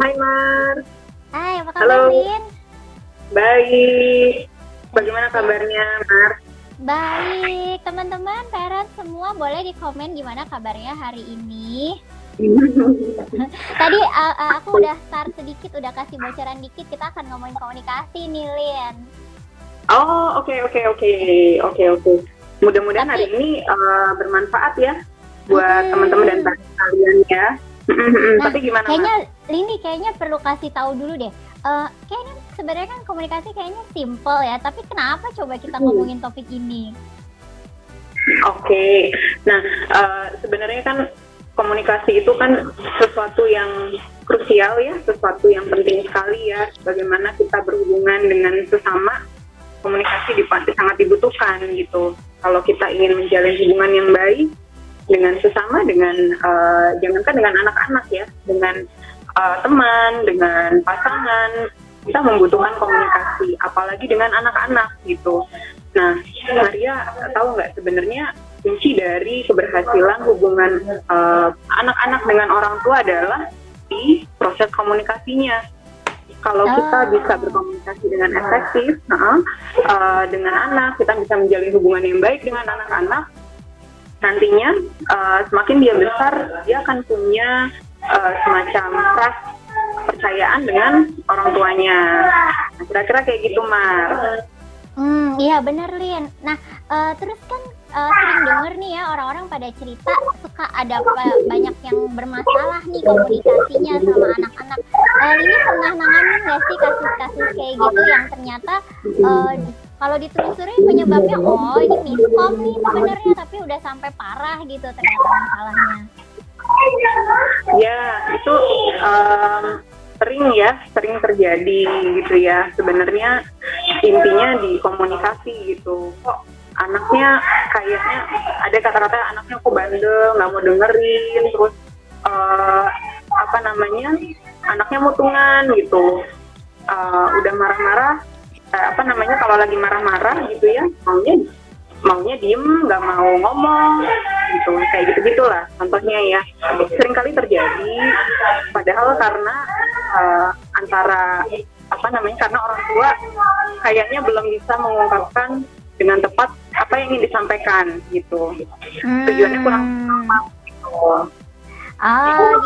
Hai Mar, Hai, apa kabar, halo, Lin? baik. Bagaimana kabarnya Mar? Baik, teman-teman, parents semua boleh di komen gimana kabarnya hari ini. Tadi aku udah start sedikit, udah kasih bocoran dikit, kita akan ngomongin komunikasi nih, Lin. Oh, oke. Mudah-mudahan hari Tapi, ini bermanfaat ya buat teman-teman dan mm-mm. kalian ya. Nah, Tapi gimana Mar? kayaknya perlu kasih tahu dulu deh. Kayaknya sebenarnya kan komunikasi kayaknya simple ya, tapi kenapa coba kita ngomongin topik ini? Oke, nah sebenarnya kan komunikasi itu kan sesuatu yang krusial ya, sesuatu yang penting sekali ya. Bagaimana kita berhubungan dengan sesama, komunikasi sangat dibutuhkan gitu. Kalau kita ingin menjalin hubungan yang baik dengan sesama, dengan jangankan dengan anak-anak ya, dengan teman, dengan pasangan, kita membutuhkan komunikasi, apalagi dengan anak-anak gitu. Nah, Maria tahu nggak sebenarnya kunci dari keberhasilan hubungan anak-anak dengan orang tua adalah di proses komunikasinya. Kalau kita bisa berkomunikasi dengan efektif dengan anak, kita bisa menjalin hubungan yang baik dengan anak-anak, nantinya semakin dia besar, dia akan punya semacam trust, kepercayaan dengan orang tuanya. Nah, kira-kira kayak gitu, Mar. Iya bener, Lin. Nah, terus kan sering denger nih ya orang-orang pada cerita suka ada banyak yang bermasalah nih komunikasinya sama anak-anak. Ini pernah nanganin nggak sih kasus-kasus kayak gitu yang ternyata kalau ditelusuri penyebabnya ini miskom nih sebenarnya, tapi udah sampai parah gitu ternyata masalahnya. Ya, itu sering terjadi gitu ya. Sebenarnya intinya di komunikasi gitu. Kok anaknya kayaknya ada kata-kata anaknya kok bandel, nggak mau dengerin, terus anaknya mutungan gitu. Udah marah-marah, kalau lagi marah-marah gitu ya, maunya diem, nggak mau ngomong gitu, kayak gitu-gitulah contohnya ya. Sering kali terjadi, padahal karena karena orang tua kayaknya belum bisa mengungkapkan dengan tepat apa yang ingin disampaikan gitu. Tujuannya kurang tepat gitu.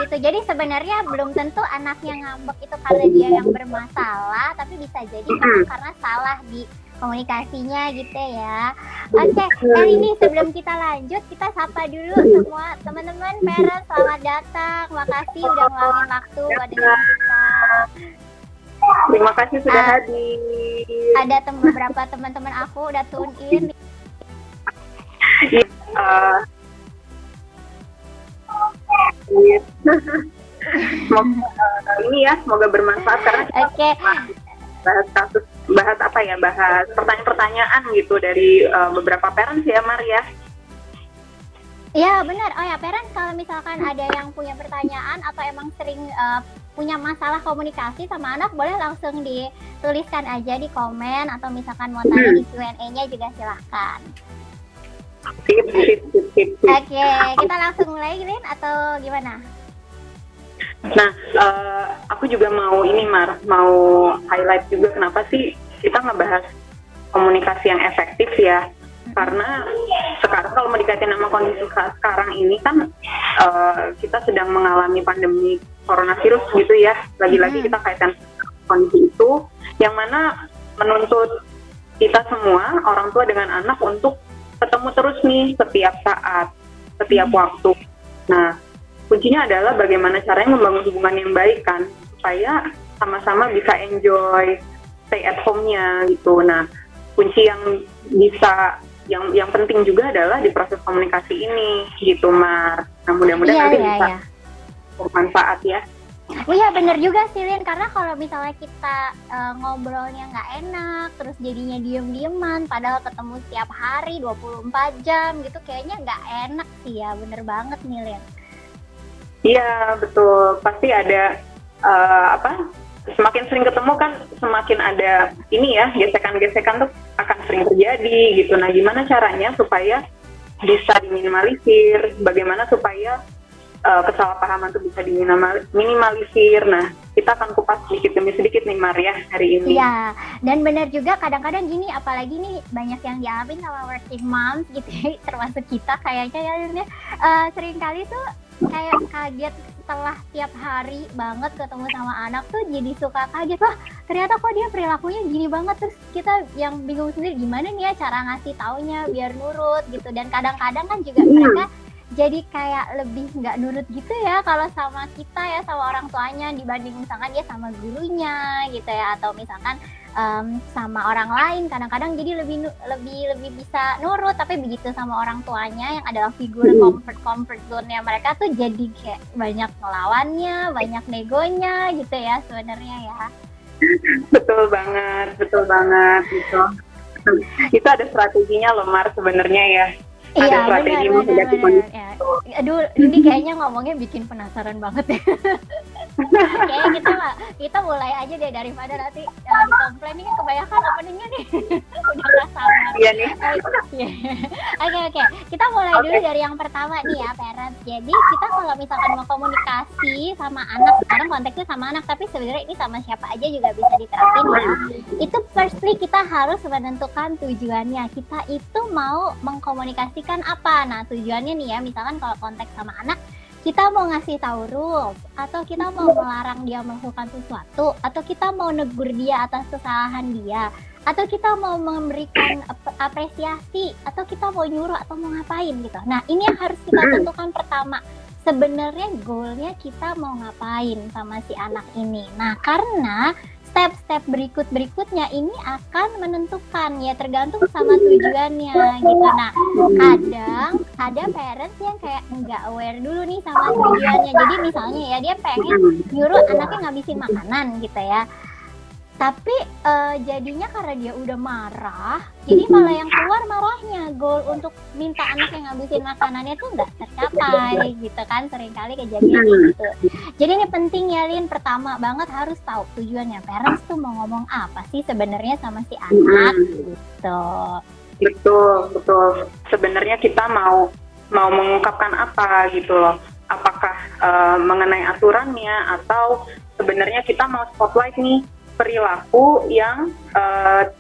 Gitu. Jadi sebenarnya belum tentu anaknya ngambek itu karena dia yang bermasalah, tapi bisa jadi karena salah di komunikasinya gitu ya. Oke, kali ini sebelum kita lanjut, kita sapa dulu semua teman-teman parents, selamat datang. Makasih udah ngeluangin waktu buat dengerin kita. Terima kasih sudah hadir. Ada beberapa teman-teman aku udah tune in. Semoga bermanfaat karena kita bahas pertanyaan-pertanyaan gitu dari beberapa parents ya, Mar ya. Ya benar. Oh ya, parents kalau misalkan ada yang punya pertanyaan atau emang sering punya masalah komunikasi sama anak, boleh langsung dituliskan aja di komen, atau misalkan mau tanya di Q&A-nya juga silahkan. Sip. Oke, kita langsung mulai, Lin, atau gimana? Nah, aku juga mau highlight juga kenapa sih kita ngebahas komunikasi yang efektif ya. Karena sekarang kalau mau dikaitin sama kondisi sekarang ini kan kita sedang mengalami pandemi coronavirus gitu ya. Lagi-lagi kita kaitkan kondisi itu yang mana menuntut kita semua, orang tua dengan anak, untuk ketemu terus nih setiap saat, setiap waktu. Nah, kuncinya adalah bagaimana caranya membangun hubungan yang baik kan, supaya sama-sama bisa enjoy stay at home-nya gitu. Nah, kunci yang penting juga adalah di proses komunikasi ini gitu, Mar. Nah, mudah-mudahan nanti bisa bermanfaat ya. Iya bener juga sih, Lin, karena kalau misalnya kita ngobrolnya nggak enak, terus jadinya diem-dieman, padahal ketemu setiap hari 24 jam gitu, kayaknya nggak enak sih ya. Bener banget nih, Lin. Iya betul, pasti ada semakin sering ketemu kan semakin ada ini ya, gesekan-gesekan tuh akan sering terjadi gitu. Nah, gimana caranya supaya bisa diminimalisir, bagaimana supaya kesalahpahaman itu bisa diminimalisir. Nah, kita akan kupas sedikit demi sedikit nih Maria hari ini. Iya, dan benar juga kadang-kadang gini, apalagi nih banyak yang dialamin sama working moms gitu ya, termasuk kita kayaknya ya, sering kali tuh kayak kaget setelah tiap hari banget ketemu sama anak tuh jadi suka kaget, wah ternyata kok dia perilakunya gini banget, terus kita yang bingung sendiri gimana nih ya cara ngasih taunya biar nurut gitu. Dan kadang-kadang kan juga mereka jadi kayak lebih nggak nurut gitu ya kalau sama kita ya, sama orang tuanya dibanding misalkan dia sama gurunya gitu ya, atau misalkan sama orang lain kadang-kadang jadi lebih bisa nurut. Tapi begitu sama orang tuanya yang adalah figur comfort zone-nya mereka tuh jadi kayak banyak ngelawannya, banyak negonya gitu ya sebenarnya ya. Betul banget gitu. Itu ada strateginya loh Mar sebenarnya ya. Iya, benar. Ya. Aduh, ini kayaknya ngomongnya bikin penasaran banget ya. Kayaknya kita mulai aja deh daripada nanti dikomplain, ini kebanyakan openingnya nih. Udah gak sabar. Iya nih. Oke. Kita mulai dulu dari yang pertama nih ya, parents. Jadi kita kalau misalkan mau komunikasi sama anak, sekarang konteksnya sama anak, tapi sebenarnya ini sama siapa aja juga bisa diterapin ya. Itu firstly kita harus menentukan tujuannya. Kita itu mau mengkomunikasikan apa? Nah, tujuannya nih ya, misalkan kalau konteks sama anak, kita mau ngasih tahu rules, atau kita mau melarang dia melakukan sesuatu, atau kita mau negur dia atas kesalahan dia, atau kita mau memberikan apresiasi, atau kita mau nyuruh atau mau ngapain gitu. Nah, ini yang harus kita tentukan pertama. Sebenarnya goalnya kita mau ngapain sama si anak ini. Nah, karena step-step berikutnya ini akan menentukan ya, tergantung sama tujuannya gitu. Nah, kadang ada parents yang kayak nggak aware dulu nih sama tujuannya. Jadi misalnya ya dia pengen nyuruh anaknya ngabisin makanan gitu ya. Tapi jadinya karena dia udah marah, jadi malah yang keluar marahnya. Goal untuk minta anaknya ngabisin makanannya tuh nggak tercapai gitu kan, seringkali kejadian gitu. Jadi ini penting ya Lin, pertama banget harus tahu tujuannya. Parents tuh mau ngomong apa sih sebenarnya sama si anak gitu. Betul. Sebenarnya kita mau mengungkapkan apa gitu loh. Apakah mengenai aturannya, atau sebenarnya kita mau spotlight nih perilaku yang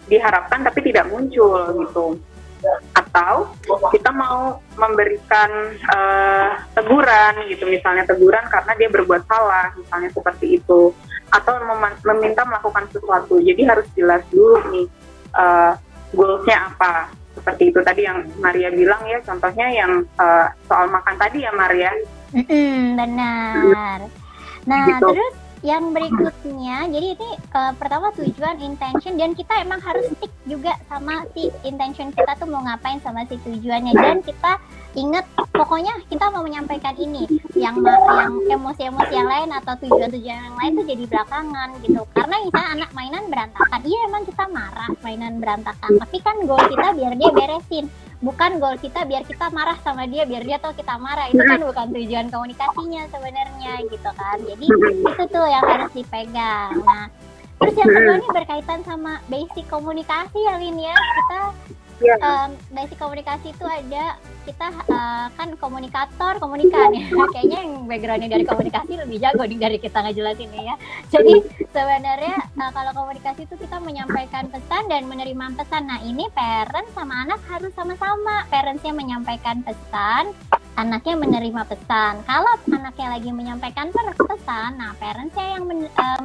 diharapkan tapi tidak muncul gitu, atau kita mau memberikan teguran gitu, misalnya teguran karena dia berbuat salah misalnya seperti itu, atau meminta melakukan sesuatu. Jadi harus jelas dulu nih goalsnya apa, seperti itu tadi yang Maria bilang ya, contohnya yang soal makan tadi ya Maria. Benar. Nah gitu. Terus yang berikutnya, jadi ini pertama tujuan, intention, dan kita emang harus stick juga sama si intention kita tuh mau ngapain sama si tujuannya. Dan kita ingat, pokoknya kita mau menyampaikan ini, yang emosi-emosi yang lain atau tujuan-tujuan yang lain tuh jadi belakangan gitu. Karena misalnya anak mainan berantakan, iya emang kita marah mainan berantakan, tapi kan goal kita biar dia beresin, bukan goal kita biar kita marah sama dia, biar dia tahu kita marah. Itu kan bukan tujuan komunikasinya sebenarnya gitu kan. Jadi itu tuh yang harus dipegang. Nah, terus yang kedua ini berkaitan sama basic komunikasi ya Lin ya. Kita basic komunikasi itu ada, kita kan komunikan ya. Kayaknya yang backgroundnya dari komunikasi lebih jago nih dari kita ngejelasin ya. Jadi sebenarnya kalau komunikasi itu kita menyampaikan pesan dan menerima pesan. Nah ini parent sama anak harus sama-sama. Parentsnya menyampaikan pesan, anaknya menerima pesan. Kalau anaknya lagi menyampaikan pesan, nah parentsnya yang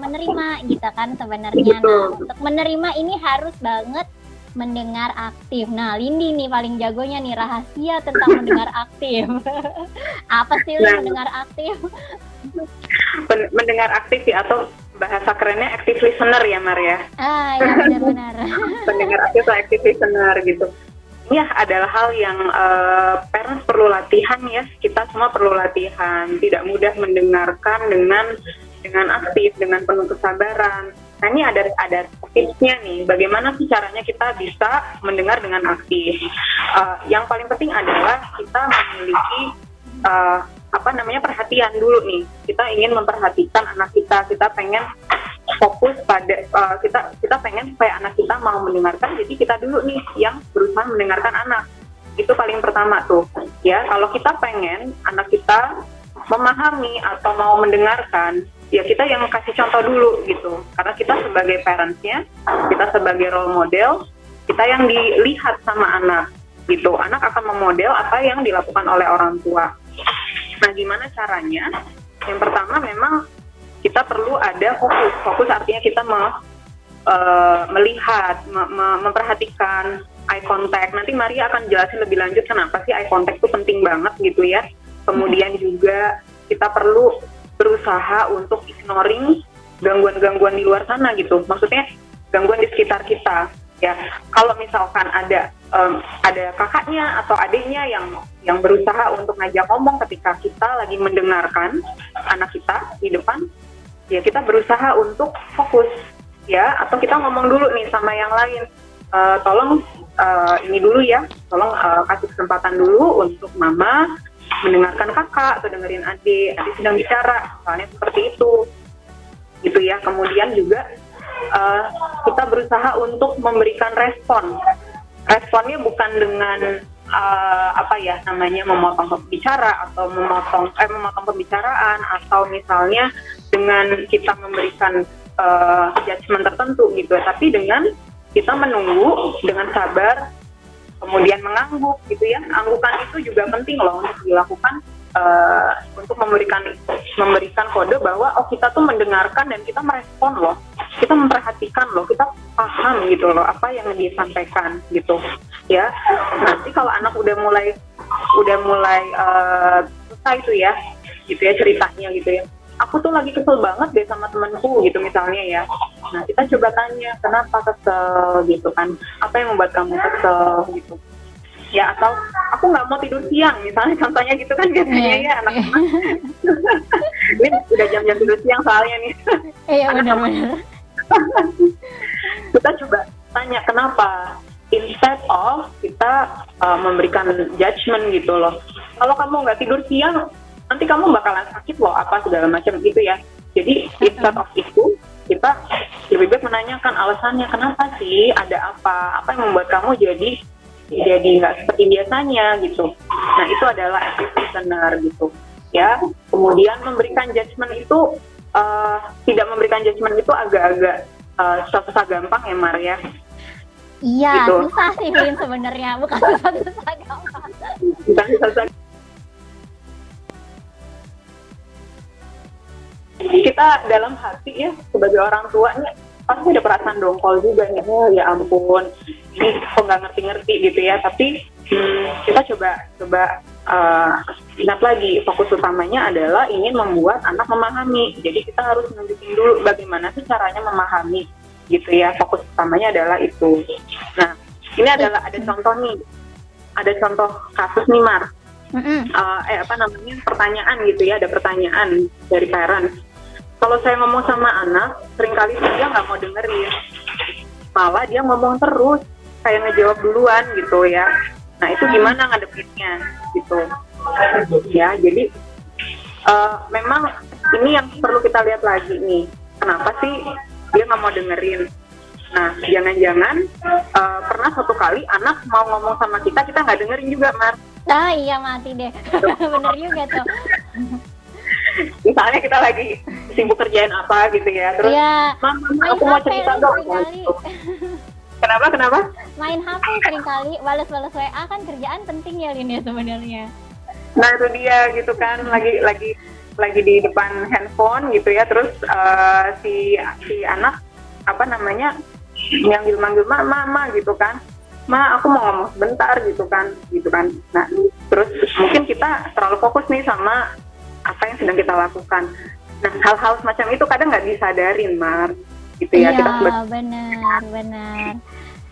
menerima gitu kan sebenarnya. Nah untuk menerima ini harus banget mendengar aktif. Nah, Lindi nih paling jagonya nih, rahasia tentang mendengar aktif. Apa sih mendengar aktif? Mendengar aktif ya, atau bahasa kerennya active listener ya Maria. Ya benar-benar. Mendengar aktif atau active listener gitu. Ini adalah hal yang parents perlu latihan ya. Kita semua perlu latihan. Tidak mudah mendengarkan dengan aktif, dengan penuh kesabaran. Nah ini ada tipsnya nih, bagaimana sih caranya kita bisa mendengar dengan aktif. Yang paling penting adalah kita memiliki perhatian dulu nih. Kita ingin memperhatikan anak kita pengen fokus pada kita pengen supaya anak kita mau mendengarkan. Jadi kita dulu nih yang berusaha mendengarkan anak. Itu paling pertama tuh. Ya, kalau kita pengen anak kita memahami atau mau mendengarkan, ya kita yang kasih contoh dulu gitu. Karena kita sebagai parentsnya, kita sebagai role model, kita yang dilihat sama anak gitu. Anak akan memodel apa yang dilakukan oleh orang tua. Nah, gimana caranya? Yang pertama memang kita perlu ada fokus. Fokus artinya kita melihat, memperhatikan eye contact. Nanti Maria akan jelasin lebih lanjut kenapa sih eye contact itu penting banget gitu ya. Kemudian juga kita perlu berusaha untuk ignoring gangguan-gangguan di luar sana gitu. Maksudnya gangguan di sekitar kita. Ya, kalau misalkan ada kakaknya atau adiknya yang berusaha untuk ngajak ngomong ketika kita lagi mendengarkan anak kita di depan, ya kita berusaha untuk fokus ya, atau kita ngomong dulu nih sama yang lain, tolong ini dulu ya, tolong kasih kesempatan dulu untuk mama mendengarkan kakak atau dengerin adik sedang bicara, misalnya seperti itu gitu ya. Kemudian juga kita berusaha untuk memberikan responnya bukan dengan memotong pembicara atau memotong pembicaraan, atau misalnya dengan kita memberikan judgement tertentu gitu, tapi dengan kita menunggu dengan sabar, kemudian mengangguk gitu ya. Anggukan itu juga penting loh untuk dilakukan, untuk memberikan kode bahwa kita tuh mendengarkan dan kita merespon loh, kita memperhatikan loh, kita paham gitu loh apa yang disampaikan gitu ya. Nanti kalau anak udah mulai selesai itu ya gitu ya ceritanya gitu ya, aku tuh lagi kesel banget deh sama temanku gitu misalnya ya. Nah, kita coba tanya kenapa kesel gitu kan, apa yang membuat kamu kesel gitu ya, atau aku nggak mau tidur siang misalnya, contohnya gitu kan biasanya ya anak-anak. Ini udah jam-jam tidur siang soalnya nih. Iya benar-benar. Kita coba tanya kenapa, instead of kita memberikan judgement gitu loh. Kalau kamu nggak tidur siang, nanti kamu bakalan sakit loh, apa segala macam gitu ya. Jadi instead of itu, kita lebih baik menanyakan alasannya, kenapa sih, ada apa yang membuat kamu jadi nggak seperti biasanya gitu. Nah, itu adalah active listener gitu ya. Kemudian memberikan judgement itu tidak memberikan judgement itu agak-agak susah gampang ya Maria. Iya gitu. Susah sih Lin sebenarnya, bukan susah gampang. Bukan susah. Kita dalam hati ya sebagai orang tuanya pasti ada perasaan dongkol juga nih, oh ya ampun ini kok nggak ngerti gitu ya. Tapi kita coba ingat lagi, fokus utamanya adalah ingin membuat anak memahami. Jadi kita harus nunjukin dulu bagaimana sih caranya memahami gitu ya. Fokus utamanya adalah itu. Nah, ini adalah ada contoh kasus nih Mar. Pertanyaan gitu ya, ada pertanyaan dari parents. Kalau saya ngomong sama anak, seringkali dia nggak mau dengerin, malah dia ngomong terus, kayak ngejawab duluan gitu ya. Nah, itu gimana ngadepinnya gitu ya. Jadi memang ini yang perlu kita lihat lagi nih, kenapa sih dia nggak mau dengerin. Nah, jangan-jangan pernah suatu kali anak mau ngomong sama kita nggak dengerin juga, Mar. Ah iya, mati deh. Bener juga tuh. Misalnya kita lagi sibuk kerjain apa gitu ya, terus ya, mama aku mau cerita dong gitu. Kenapa? Main HP seringkali, balas-balas WA kan kerjaan penting ya Lin ya sebenarnya. Nah itu dia gitu kan, lagi di depan handphone gitu ya, terus si anak manggil mama gitu kan, ma aku mau ngomong sebentar gitu kan. Nah terus mungkin kita terlalu fokus nih sama apa yang sedang kita lakukan. Nah, hal-hal semacam itu kadang nggak disadarin, Mar. Gitu ya. Iya, benar.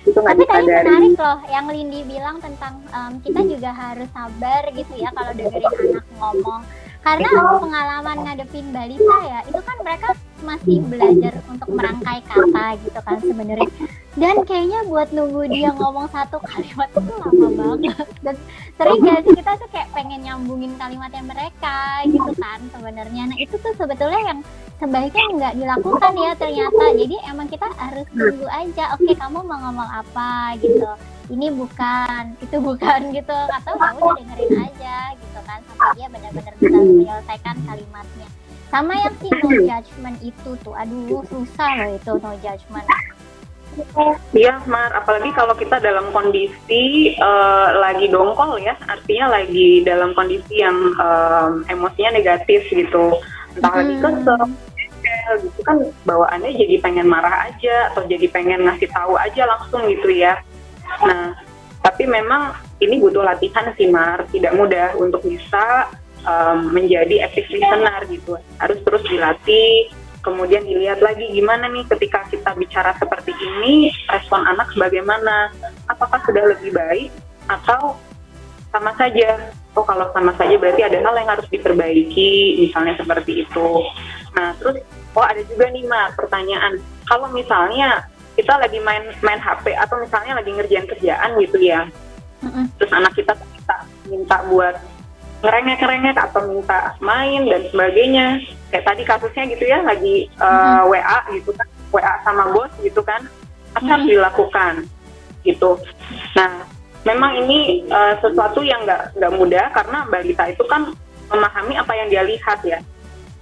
Itu nggak tapi disadarin. tadi menarik loh yang Lindi bilang tentang kita juga harus sabar gitu ya kalau dengerin anak ngomong. Karena pengalaman ngadepin balita ya, itu kan mereka masih belajar untuk merangkai kata gitu kan sebenarnya. Dan kayaknya buat nunggu dia ngomong satu kalimat itu lama banget. Dan sering gak sih kita tuh kayak pengen nyambungin kalimatnya mereka gitu kan sebenarnya. Nah itu tuh sebetulnya yang sebaiknya nggak dilakukan ya ternyata. Jadi emang kita harus tunggu aja, oke kamu mau ngomong apa gitu. ini bukan, itu bukan gitu, atau ya udah dengerin aja gitu kan sampai dia benar-benar bisa menyelesaikan kalimatnya. Sama yang si no judgment itu tuh, aduh susah loh itu no judgment. Iya, Mar, apalagi kalau kita dalam kondisi lagi dongkol ya, artinya lagi dalam kondisi yang emosinya negatif gitu, entah lagi kesel gitu kan, bawaannya jadi pengen marah aja atau jadi pengen ngasih tahu aja langsung gitu ya. Nah, tapi memang ini butuh latihan sih, Mar, tidak mudah untuk bisa menjadi active listener gitu, harus terus dilatih. Kemudian dilihat lagi gimana nih ketika kita bicara seperti ini, respon anak bagaimana, apakah sudah lebih baik atau sama saja. Oh, kalau sama saja berarti ada hal yang harus diperbaiki, misalnya seperti itu. Nah, terus ada juga nih, Mak, pertanyaan, kalau misalnya kita lagi main HP atau misalnya lagi ngerjain kerjaan gitu ya, terus anak kita minta buat ngerengek atau minta main dan sebagainya, kayak tadi kasusnya gitu ya, lagi WA gitu kan, WA sama bos gitu kan, apa harus dilakukan gitu. Nah, memang ini sesuatu yang nggak mudah karena balita itu kan memahami apa yang dia lihat ya,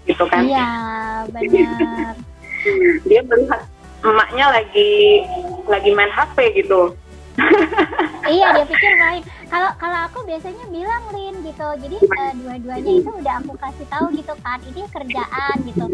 gitu kan. Iya, benar. Dia melihat emaknya lagi main HP gitu. Iya, dia pikir main. Kalau aku biasanya bilang, Lin, gitu. Jadi dua-duanya itu udah aku kasih tahu gitu kan, ini kerjaan gitu.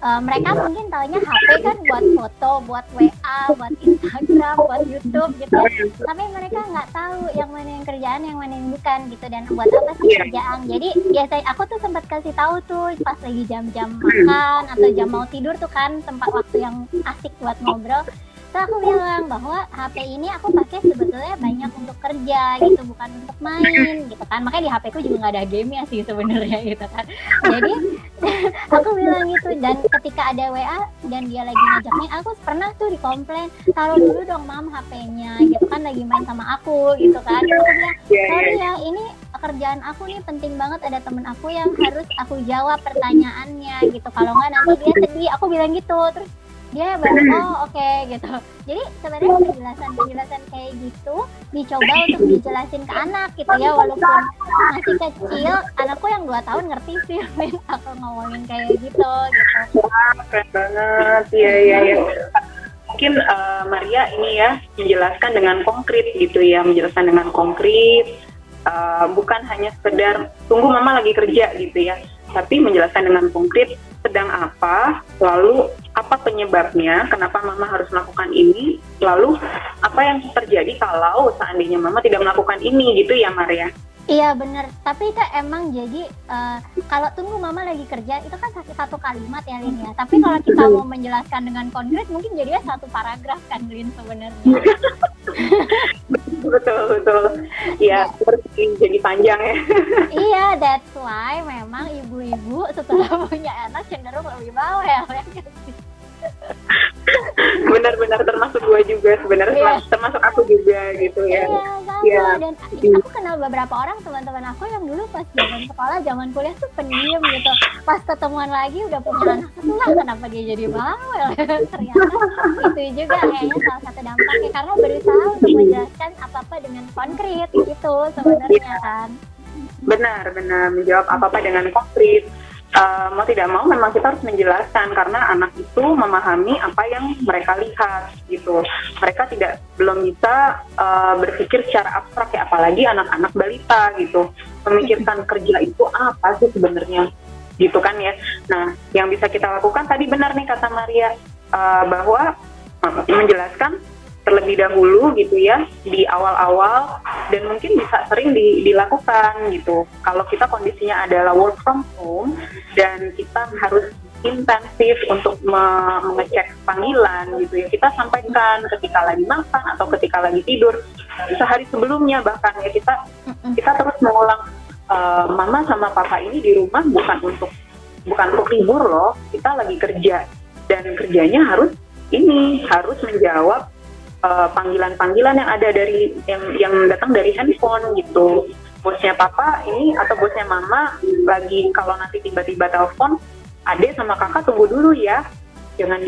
Mereka mungkin taunya HP kan buat foto, buat WA, buat Instagram, buat YouTube gitu ya. Tapi mereka nggak tahu yang mana yang kerjaan, yang mana yang bukan gitu, dan buat apa sih kerjaan. Jadi biasanya aku tuh sempat kasih tahu tuh pas lagi jam-jam makan atau jam mau tidur tuh kan, tempat waktu yang asik buat ngobrol. Terus aku bilang bahwa HP ini aku pakai sebetulnya banyak untuk kerja gitu, bukan untuk main gitu kan. Makanya di HP ku juga nggak ada game ya sih sebenarnya gitu kan. Jadi aku bilang gitu, dan ketika ada WA dan dia lagi ngajaknya, aku pernah tuh dikomplain, taruh dulu dong mam HP-nya gitu kan, lagi main sama aku gitu kan. Aku bilang, sorry ya, ini kerjaan aku nih penting banget, ada temen aku yang harus aku jawab pertanyaannya gitu, kalau nggak nanti dia sedih, aku bilang gitu. Terus dia baru oke gitu. Jadi sebenarnya penjelasan kayak gitu dicoba untuk dijelasin ke anak gitu ya, walaupun masih kecil. Anakku yang 2 tahun ngerti sih aku ngomongin kayak gitu. Wah, keren banget. Iya. Mungkin Maria ini ya menjelaskan dengan konkret gitu ya, menjelaskan dengan konkret, bukan hanya sekedar tunggu mama lagi kerja gitu ya, tapi menjelaskan dengan konkret sedang apa, lalu apa penyebabnya, kenapa mama harus melakukan ini, lalu apa yang terjadi kalau seandainya mama tidak melakukan ini gitu ya, Maria. Iya benar, tapi itu emang jadi kalau tunggu mama lagi kerja itu kan satu kalimat ya, Lin ya. Tapi kalau kita mau menjelaskan dengan konkret mungkin jadinya satu paragraf kan, Lin, sebenarnya. Betul. Iya, jadi panjang ya. Iya, that's why memang ibu-ibu setelah punya anak cenderung lebih bawel ya. Benar-benar termasuk gue juga sebenarnya, termasuk aku juga gitu ya. Iya, dan aku kenal beberapa orang teman-teman aku yang dulu pas zaman kuliah tuh pendiam gitu. Pas ketemuan lagi udah punya anak satu lah, kenapa dia jadi bawel? Ternyata itu juga kayaknya salah satu dampaknya, karena berusaha untuk menjelaskan apa-apa dengan konkret gitu sebenarnya kan. Benar, menjawab apa-apa dengan konkret. Mau tidak mau memang kita harus menjelaskan karena anak itu memahami apa yang mereka lihat gitu. Mereka belum bisa berpikir secara abstrak ya, apalagi anak-anak balita gitu, memikirkan kerja itu apa sih sebenarnya gitu kan ya. Nah, yang bisa kita lakukan tadi benar nih kata Maria, bahwa menjelaskan terlebih dahulu gitu ya di awal-awal, dan mungkin bisa sering dilakukan gitu. Kalau kita kondisinya adalah work from home dan kita harus intensif untuk mengecek panggilan gitu ya, kita sampaikan ketika lagi makan atau ketika lagi tidur, sehari sebelumnya bahkan ya, kita terus mengulang, mama sama papa ini di rumah bukan untuk libur loh, kita lagi kerja, dan kerjanya harus menjawab panggilan-panggilan yang ada yang datang dari handphone gitu. Bosnya papa ini atau bosnya mama lagi, kalau nanti tiba-tiba telepon, adek sama kakak tunggu dulu ya, jangan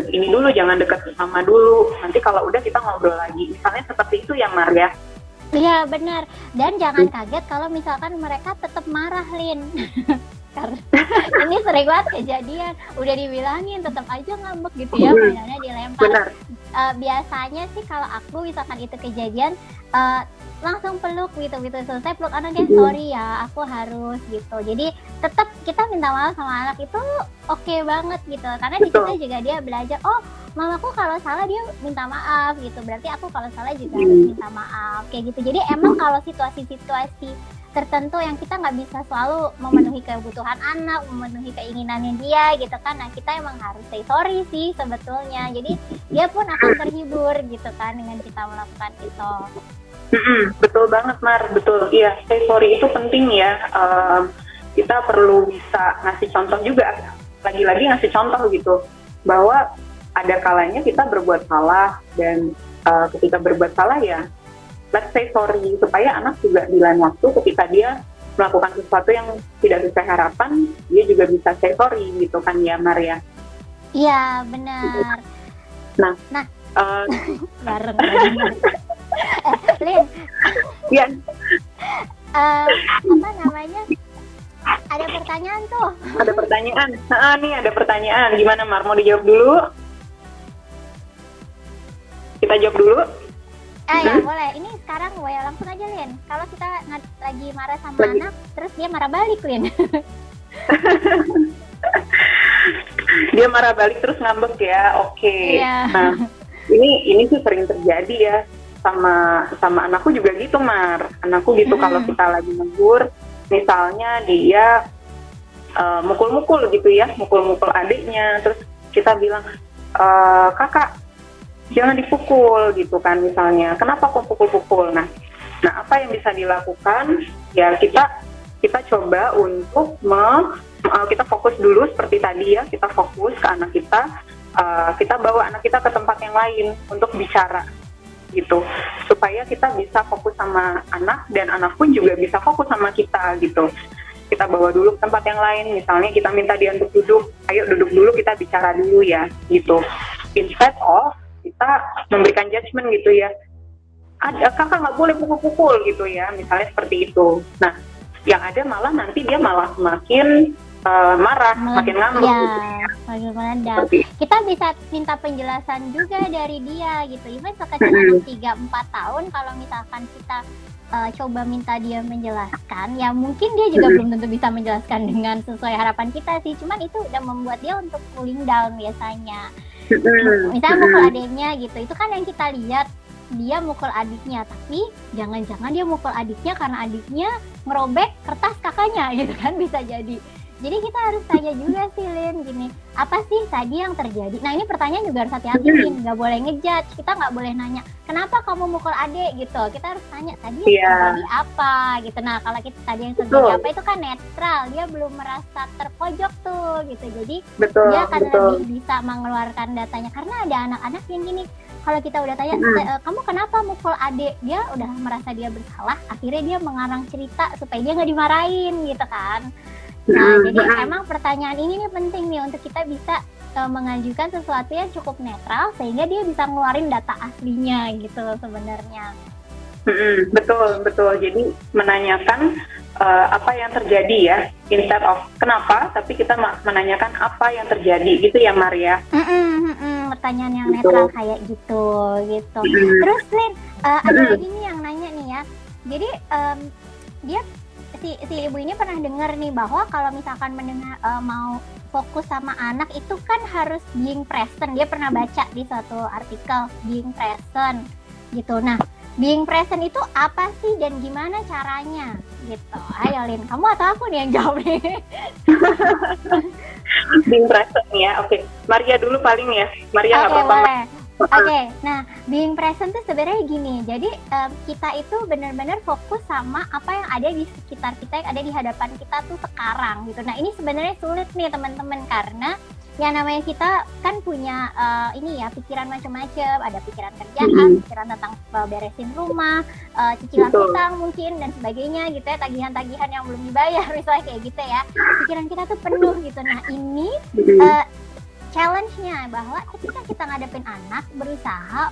ini dulu, jangan dekat sama dulu. Nanti kalau udah kita ngobrol lagi. Misalnya seperti itu ya Mar ya. Iya benar. Dan jangan kaget kalau misalkan mereka tetap marah, Lin. Karena ini sering banget kejadian. Udah dibilangin tetap aja ngambek gitu ya, mainannya dilempar. Benar. Biasanya sih kalau aku misalkan itu kejadian, langsung peluk gitu selesai peluk anaknya, sorry ya aku harus gitu. Jadi tetap kita minta maaf sama anak itu oke banget gitu, karena di situ juga dia belajar, oh mamaku kalau salah dia minta maaf gitu, berarti aku kalau salah juga harus minta maaf kayak gitu. Jadi emang kalau situasi-situasi tertentu yang kita nggak bisa selalu memenuhi kebutuhan anak, memenuhi keinginannya dia gitu kan, nah kita emang harus say sorry sih sebetulnya. Jadi dia pun akan terhibur gitu kan dengan kita melakukan itu. Betul banget Mar, betul. Iya, say sorry itu penting ya. Kita perlu bisa ngasih contoh juga, lagi-lagi ngasih contoh gitu, bahwa ada kalanya kita berbuat salah, dan ketika berbuat salah ya let's say sorry, supaya anak juga di lain waktu ketika dia melakukan sesuatu yang tidak sesuai harapan, dia juga bisa say sorry gitu kan ya Mar ya. Iya benar. Nah bareng. Lin, ya. Apa namanya? Ada pertanyaan tuh. Ada pertanyaan. Nih ada pertanyaan. Gimana Mar? Mau dijawab dulu? Kita jawab dulu. Ya boleh. Ini sekarang langsung aja Lin. Kalau kita lagi marah sama anak, terus dia marah balik Lin. Dia marah balik terus ngambek ya. Oke. Iya. Nah, ini sih sering terjadi ya. Sama anakku juga gitu Mar. Anakku gitu kalau kita lagi negur, misalnya dia mukul-mukul gitu ya, mukul-mukul adiknya, terus kita bilang, kakak jangan dipukul gitu kan misalnya, kenapa kok pukul-pukul. Nah apa yang bisa dilakukan ya, kita coba untuk kita fokus dulu seperti tadi ya, kita fokus ke anak kita bawa anak kita ke tempat yang lain untuk bicara gitu, supaya kita bisa fokus sama anak dan anak pun juga bisa fokus sama kita gitu. Kita bawa dulu ke tempat yang lain, misalnya kita minta dia untuk duduk, ayo duduk dulu, kita bicara dulu ya gitu, instead of kita memberikan judgement gitu ya, kakak nggak boleh pukul-pukul gitu ya, misalnya seperti itu. Nah yang ada malah nanti dia malah semakin marah, makin ngambek gitu ya. Kita bisa minta penjelasan juga dari dia gitu. Even sekecil anak 3-4 tahun, kalau misalkan kita coba minta dia menjelaskan, ya mungkin dia juga belum tentu bisa menjelaskan dengan sesuai harapan kita sih. Cuman itu udah membuat dia untuk cooling down biasanya. Misalnya mukul adiknya gitu, itu kan yang kita lihat, dia mukul adiknya, tapi jangan-jangan dia mukul adiknya karena adiknya ngerobek kertas kakaknya gitu kan, bisa jadi. Jadi kita harus tanya juga sih Lin, gini, apa sih tadi yang terjadi? Nah ini pertanyaan juga harus hati-hati Lin, nggak boleh ngejudge, kita nggak boleh nanya, kenapa kamu mukul adik gitu, kita harus tanya tadi yang terjadi apa gitu. Nah kalau kita tadi yang terjadi apa itu kan netral, dia belum merasa terpojok tuh gitu, jadi dia akan lebih bisa mengeluarkan datanya. Karena ada anak-anak yang gini, kalau kita udah tanya, kamu kenapa mukul adik, dia udah merasa dia bersalah, akhirnya dia mengarang cerita supaya dia nggak dimarahin gitu kan. Nah, jadi emang pertanyaan ini nih penting nih untuk kita bisa mengajukan sesuatu yang cukup netral sehingga dia bisa ngeluarin data aslinya gitu sebenarnya. Betul. Jadi menanyakan apa yang terjadi ya, instead of kenapa, tapi kita menanyakan apa yang terjadi gitu ya Maria. Pertanyaan yang netral kayak gitu. Terus Lin, ada lagi nih yang nanya nih ya. Jadi dia si ibu ini pernah dengar nih bahwa kalau misalkan mau fokus sama anak itu kan harus being present. Dia pernah baca di suatu artikel being present gitu. Nah, being present itu apa sih dan gimana caranya gitu? Ayo Lin, kamu atau aku nih yang jawab nih? Being present ya, oke. Maria dulu paling ya. Maria nggak apa-apa. Boleh. Oke, nah being present tuh sebenarnya gini, jadi kita itu benar-benar fokus sama apa yang ada di sekitar kita, yang ada di hadapan kita tuh sekarang gitu. Nah ini sebenarnya sulit nih teman-teman, karena yang namanya kita kan punya ini ya, pikiran macam-macam, ada pikiran kerjaan, pikiran tentang beresin rumah, cicilan hutang mungkin dan sebagainya gitu ya, tagihan-tagihan yang belum dibayar misalnya kayak gitu ya, pikiran kita tuh penuh gitu. Nah ini challenge-nya bahwa ketika kita ngadepin anak,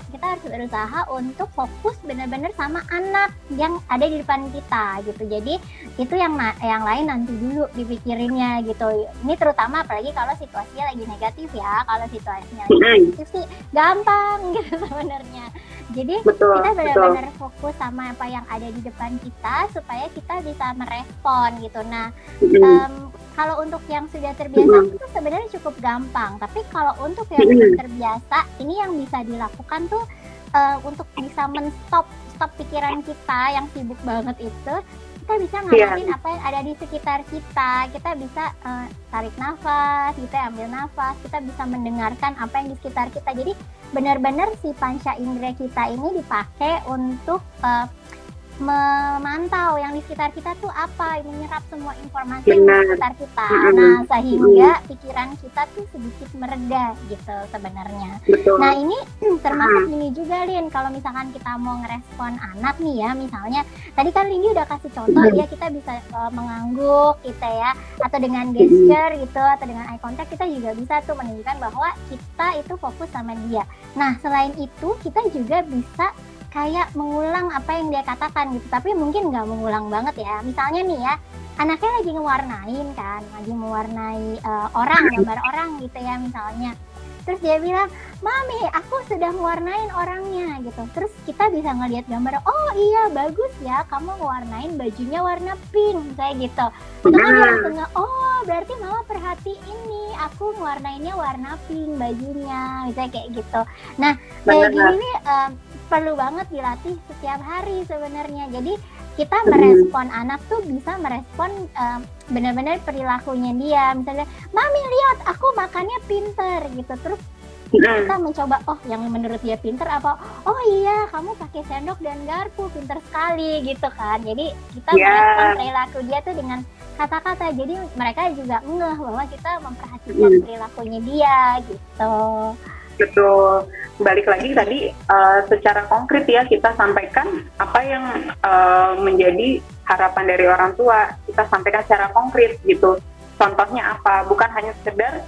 kita harus berusaha untuk fokus benar-benar sama anak yang ada di depan kita gitu. Jadi itu yang lain nanti dulu dipikirinnya gitu. Ini terutama apalagi kalau situasinya lagi negatif ya. Kalau situasinya lagi negatif sih gampang gitu sebenarnya. Jadi kita benar-benar fokus sama apa yang ada di depan kita supaya kita bisa merespon gitu. Nah, kalau untuk yang sudah terbiasa itu sebenarnya cukup gampang. Tapi kalau untuk yang belum terbiasa, ini yang bisa dilakukan tuh untuk bisa stop pikiran kita yang sibuk banget itu, kita bisa ngamatin apa yang ada di sekitar kita. Kita bisa tarik nafas, kita ambil nafas, kita bisa mendengarkan apa yang di sekitar kita. Jadi benar-benar si panca indera kita ini dipakai untuk memantau yang di sekitar kita tuh apa, menyerap semua informasi yang di sekitar kita. Nah, sehingga pikiran kita tuh sedikit mereda gitu sebenarnya. Nah, ini termasuk ini juga, Lin, kalau misalkan kita mau ngerespon anak nih ya, misalnya tadi kan Lindi udah kasih contoh ya, kita bisa mengangguk gitu ya, atau dengan gesture gitu, atau dengan eye contact, kita juga bisa tuh menunjukkan bahwa kita itu fokus sama dia. Nah, selain itu kita juga bisa kayak mengulang apa yang dia katakan gitu, tapi mungkin nggak mengulang banget ya. Misalnya nih ya, anaknya lagi mewarnai gambar orang gitu ya misalnya. Terus dia bilang, "Mami, aku sudah mewarnain orangnya," gitu. Terus kita bisa ngelihat gambar, "Oh iya, bagus ya, kamu mewarnain bajunya warna pink," kayak gitu. Itu kan dia langsung "Oh, berarti mama perhatiin nih, aku mewarnainnya warna pink bajunya," misalnya kayak gitu. Nah, kayak gini nih perlu banget dilatih setiap hari sebenarnya. Jadi kita merespon anak tuh bisa merespon benar-benar perilakunya dia. Misalnya, "Mami lihat aku makannya pinter," gitu. Terus kita mencoba, oh yang menurut dia pinter apa? "Oh iya, kamu pakai sendok dan garpu, pinter sekali," gitu kan. Jadi kita merespon perilaku dia tuh dengan kata-kata. Jadi mereka juga ngeh bahwa kita memperhatikan perilakunya dia gitu. Betul. Balik lagi tadi secara konkret ya kita sampaikan apa yang menjadi harapan dari orang tua, kita sampaikan secara konkret gitu. Contohnya apa? Bukan hanya sekedar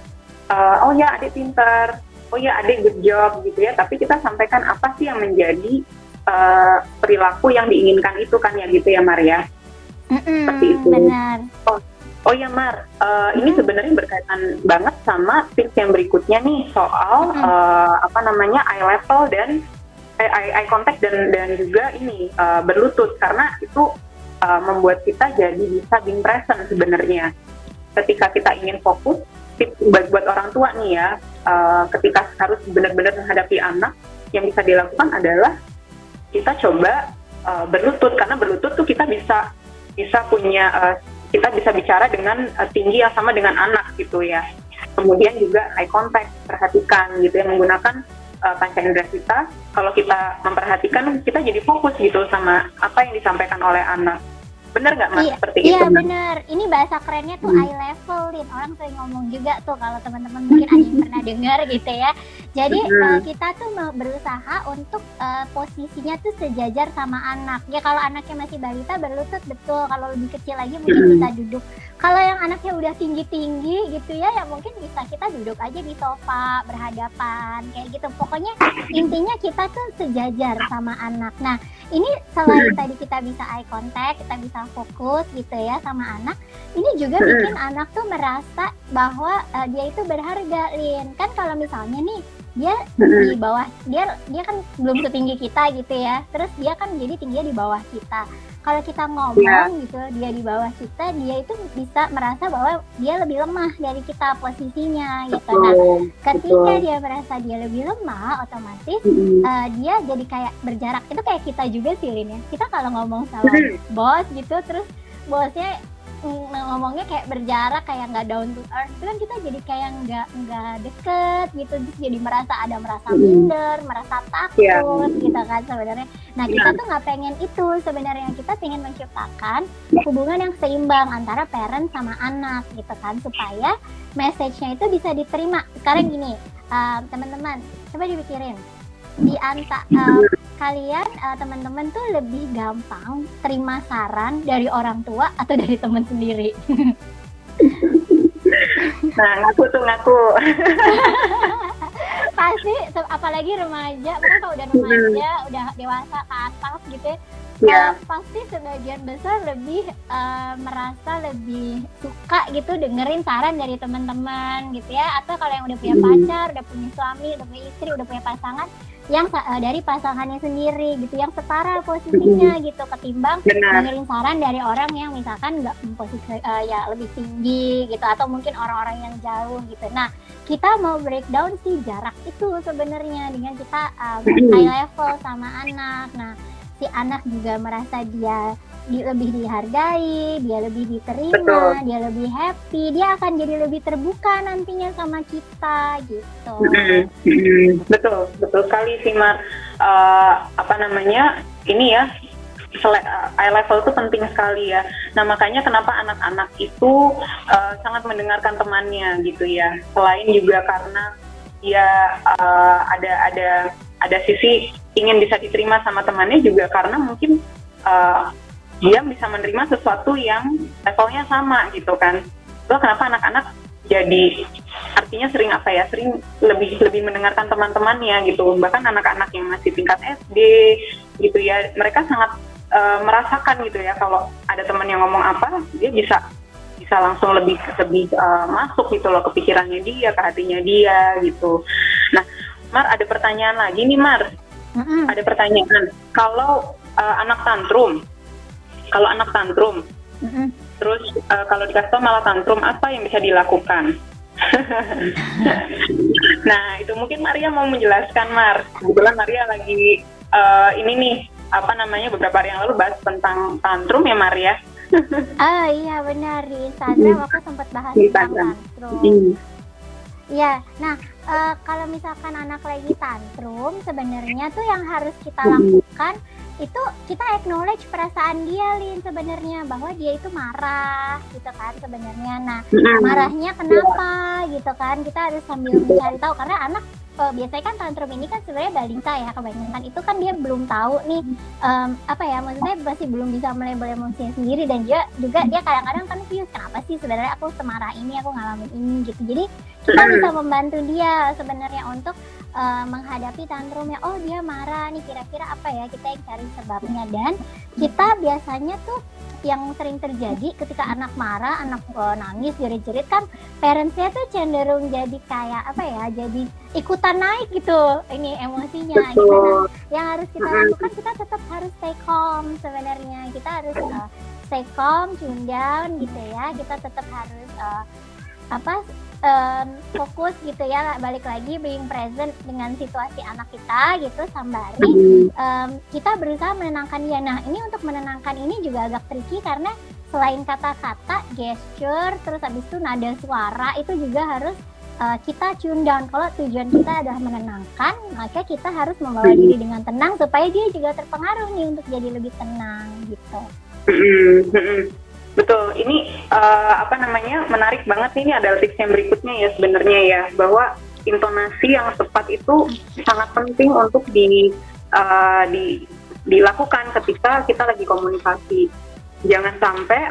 oh ya adik pintar, oh ya adik good job gitu ya, tapi kita sampaikan apa sih yang menjadi perilaku yang diinginkan itu kan ya gitu ya Maria. Seperti itu. Benar. Oh ya Mar, ini sebenarnya berkaitan banget sama tips yang berikutnya nih soal eye level dan eye contact dan juga ini berlutut, karena itu membuat kita jadi bisa being present sebenarnya. Ketika kita ingin fokus, tips buat orang tua nih ya, ketika harus benar-benar menghadapi anak, yang bisa dilakukan adalah kita coba berlutut, karena berlutut tuh kita bisa punya kita bisa bicara dengan tinggi yang sama dengan anak gitu ya. Kemudian juga eye contact, perhatikan gitu ya, menggunakan panca indera kita. Kalau kita memperhatikan, kita jadi fokus gitu sama apa yang disampaikan oleh anak. Bener nggak Mas? Seperti itu? Iya bener, ini bahasa kerennya tuh eye level, Lin. Orang sering ngomong juga tuh, kalau teman-teman mungkin ada yang pernah dengar gitu ya. Jadi kita tuh berusaha untuk posisinya tuh sejajar sama anak. Ya kalau anaknya masih balita berlutut betul, kalau lebih kecil lagi mungkin bisa duduk. Kalau yang anaknya udah tinggi-tinggi gitu ya mungkin bisa kita duduk aja di sofa berhadapan kayak gitu. Pokoknya intinya kita tuh sejajar sama anak. Nah, ini selain tadi kita bisa eye contact, kita bisa fokus gitu ya sama anak, ini juga bikin anak tuh merasa bahwa dia itu berharga, Lin. Kan kalau misalnya nih dia di bawah, dia kan belum setinggi kita gitu ya, terus dia kan jadi tingginya di bawah kita. Kalau kita ngomong gitu, dia di bawah kita, dia itu bisa merasa bahwa dia lebih lemah dari kita posisinya gitu. Nah, ketika dia merasa dia lebih lemah, otomatis dia jadi kayak berjarak. Itu kayak kita juga sih, Lin ya. Kita kalau ngomong sama bos gitu, terus bosnya ngomongnya kayak berjarak, kayak nggak down to earth, itu kan kita jadi kayak nggak deket gitu, terus jadi merasa minder, merasa takut gitu kan sebenarnya. Nah kita tuh nggak pengen itu sebenarnya, kita pengen menciptakan hubungan yang seimbang antara parent sama anak gitu kan, supaya message-nya itu bisa diterima. Sekarang gini, teman-teman coba dipikirin, di kalian teman-teman tuh lebih gampang terima saran dari orang tua atau dari teman sendiri? Nah, ngaku tuh ngaku. Pasti apalagi remaja, kan kalau udah remaja, udah dewasa ke atas gitu ya. Pasti sebagian besar lebih merasa lebih suka gitu dengerin saran dari teman-teman gitu ya, atau kalau yang udah punya pacar, udah punya suami, udah punya istri, udah punya pasangan yang dari pasangannya sendiri gitu, yang setara posisinya gitu, ketimbang dengerin saran dari orang yang misalkan nggak posisi ya lebih tinggi gitu, atau mungkin orang-orang yang jauh gitu. Nah, kita mau breakdown sih jarak itu sebenarnya dengan kita high level sama anak. Nah, si anak juga merasa dia lebih dihargai, dia lebih diterima, dia lebih happy, dia akan jadi lebih terbuka nantinya sama kita gitu. Betul sekali sih Mar. Ini ya, high level itu penting sekali ya. Nah, makanya kenapa anak-anak itu sangat mendengarkan temannya gitu ya. Selain juga karena dia ada sisi ingin bisa diterima sama temannya, juga karena mungkin dia bisa menerima sesuatu yang levelnya sama gitu kan. Itu kenapa anak-anak jadi artinya sering lebih mendengarkan teman-temannya gitu. Bahkan anak-anak yang masih tingkat SD gitu ya, mereka sangat merasakan gitu ya, kalau ada teman yang ngomong apa, dia bisa langsung lebih masuk gitu loh ke pikirannya dia, ke hatinya dia gitu. Nah, Mar, ada pertanyaan lagi nih Mar. Ada pertanyaan, kalau anak tantrum, terus kalau dikasih tau malah tantrum, apa yang bisa dilakukan? Nah, itu mungkin Maria mau menjelaskan, Mar. Kebetulan Maria lagi beberapa hari yang lalu bahas tentang tantrum ya, Maria. Oh iya benar, di Instagram aku sempat bahas tentang tantrum. Iya, nah kalau misalkan anak lagi tantrum, sebenarnya tuh yang harus kita lakukan itu kita acknowledge perasaan dia, Lin, sebenarnya, bahwa dia itu marah gitu kan sebenarnya. Nah, marahnya kenapa gitu kan, kita harus sambil mencari tahu, karena anak biasanya kan tantrum ini kan sebenarnya balita ya, kebanyakan itu kan dia belum tahu nih maksudnya masih belum bisa melabel emosinya sendiri, dan juga dia kadang-kadang confused, kenapa sih sebenarnya aku semarah ini, aku ngalamin ini gitu. Jadi kita bisa membantu dia sebenarnya untuk menghadapi tantrumnya. Oh, dia marah nih, kira-kira apa ya, kita yang cari sebabnya. Dan kita biasanya tuh yang sering terjadi ketika anak marah, anak nangis, jerit-jerit kan, parentsnya tuh cenderung jadi kayak jadi ikutan naik gitu ini emosinya gitu. Nah, yang harus kita lakukan, kita tetap harus stay calm sebenarnya. Kita harus stay calm, tune down gitu ya. Kita tetap harus fokus gitu ya, balik lagi being present dengan situasi anak kita gitu, sembari kita berusaha menenangkan dia. Nah, ini untuk menenangkan ini juga agak tricky, karena selain kata-kata, gesture, terus habis itu nada suara, itu juga harus kita tune down. Kalau tujuan kita adalah menenangkan, maka kita harus membawa diri dengan tenang supaya dia juga terpengaruh nih untuk jadi lebih tenang gitu. Betul, ini menarik banget. Ini adalah tips yang berikutnya ya sebenarnya ya, bahwa intonasi yang tepat itu sangat penting untuk dilakukan ketika kita lagi komunikasi. Jangan sampai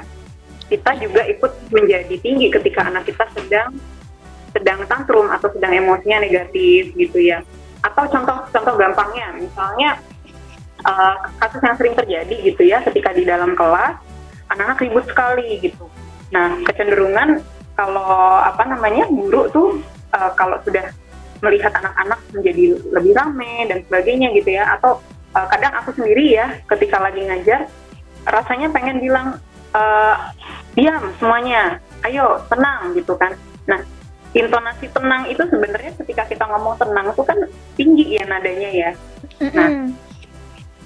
kita juga ikut menjadi tinggi ketika anak kita sedang tantrum atau sedang emosinya negatif gitu ya. Atau contoh gampangnya, misalnya kasus yang sering terjadi gitu ya, ketika di dalam kelas anak-anak ribut sekali gitu. Nah, kecenderungan kalau guru tuh kalau sudah melihat anak-anak menjadi lebih ramai dan sebagainya gitu ya, atau kadang aku sendiri ya ketika lagi ngajar rasanya pengen bilang diam semuanya, ayo tenang gitu kan. Nah, intonasi tenang itu sebenarnya ketika kita ngomong tenang itu kan tinggi ya nadanya ya. Nah,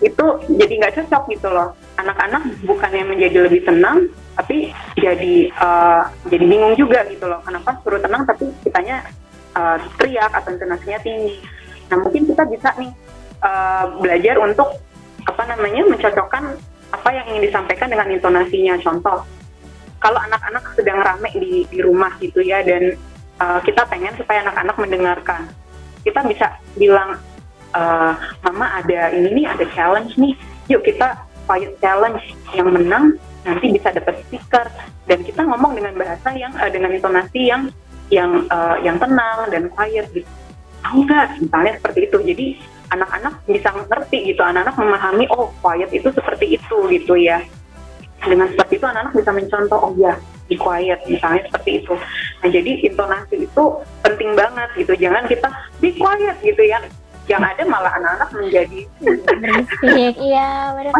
itu jadi nggak cocok gitu loh. Anak-anak bukannya menjadi lebih tenang, tapi jadi bingung juga gitu loh. Kenapa suruh tenang tapi kitanya teriak atau intonasinya tinggi. Nah, mungkin kita bisa nih belajar untuk mencocokkan apa yang ingin disampaikan dengan intonasinya. Contoh, kalau anak-anak sedang rame di rumah gitu ya, dan kita pengen supaya anak-anak mendengarkan, kita bisa bilang, Mama ada ini nih, ada challenge nih, yuk kita fight challenge, yang menang nanti bisa dapat stiker. Dan kita ngomong dengan bahasa yang dengan intonasi yang yang tenang dan quiet gitu. Tahu nggak, misalnya seperti itu. Jadi anak-anak bisa ngerti gitu, anak-anak memahami, oh quiet itu seperti itu gitu ya. Dengan seperti itu anak-anak bisa mencontoh, oh ya, be quiet misalnya seperti itu. Nah jadi intonasi itu penting banget gitu, jangan kita be quiet gitu ya, yang ada malah anak-anak menjadi berisik. Iya benar.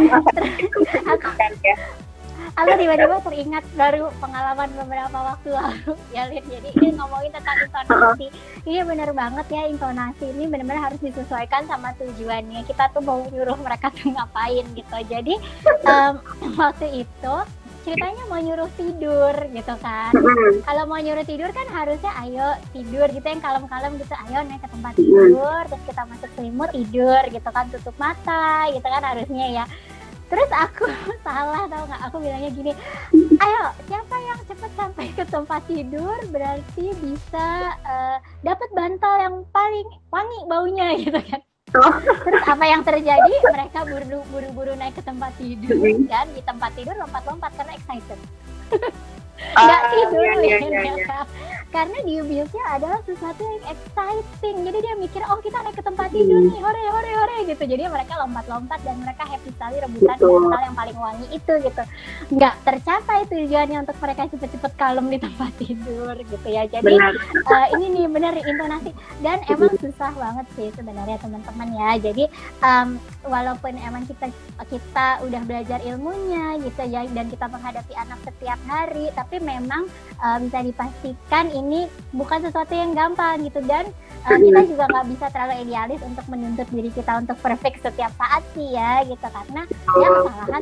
Aku tiba-tiba teringat baru pengalaman beberapa waktu lalu ya Lin. Jadi ini ngomongin tentang intonasi, ini bener banget ya, intonasi ini benar-benar harus disesuaikan sama tujuannya. Kita tuh mau nyuruh mereka tuh ngapain gitu. Jadi waktu itu ceritanya mau nyuruh tidur gitu kan. Kalau mau nyuruh tidur kan harusnya ayo tidur gitu, yang kalem-kalem gitu, ayo naik ke tempat tidur, terus kita masuk selimut tidur gitu kan, tutup mata gitu kan harusnya ya. Terus aku salah, tau nggak? Aku bilangnya gini, ayo siapa yang cepet sampai ke tempat tidur berarti bisa dapat bantal yang paling wangi baunya gitu kan. Terus apa yang terjadi? Mereka buru-buru naik ke tempat tidur, dan di tempat tidur lompat-lompat karena excited. Nggak tidur ya. Karena di build-nya adalah sesuatu yang exciting. Jadi dia mikir, oh kita naik ke tempat tidur nih, hore gitu. Jadi mereka lompat-lompat dan mereka happy sekali rebutan bantal yang paling wangi itu gitu. Nggak tercapai tujuannya untuk mereka cepet-cepet kalem di tempat tidur gitu ya. Jadi ini nih benar intonasi, dan emang susah banget sih sebenarnya teman-teman ya. Jadi walaupun emang kita udah belajar ilmunya gitu ya, dan kita menghadapi anak setiap hari, tapi memang bisa dipastikan ini bukan sesuatu yang gampang gitu. Dan kita juga nggak bisa terlalu idealis untuk menuntut diri kita untuk perfect setiap saat sih ya gitu, karena ya kesalahan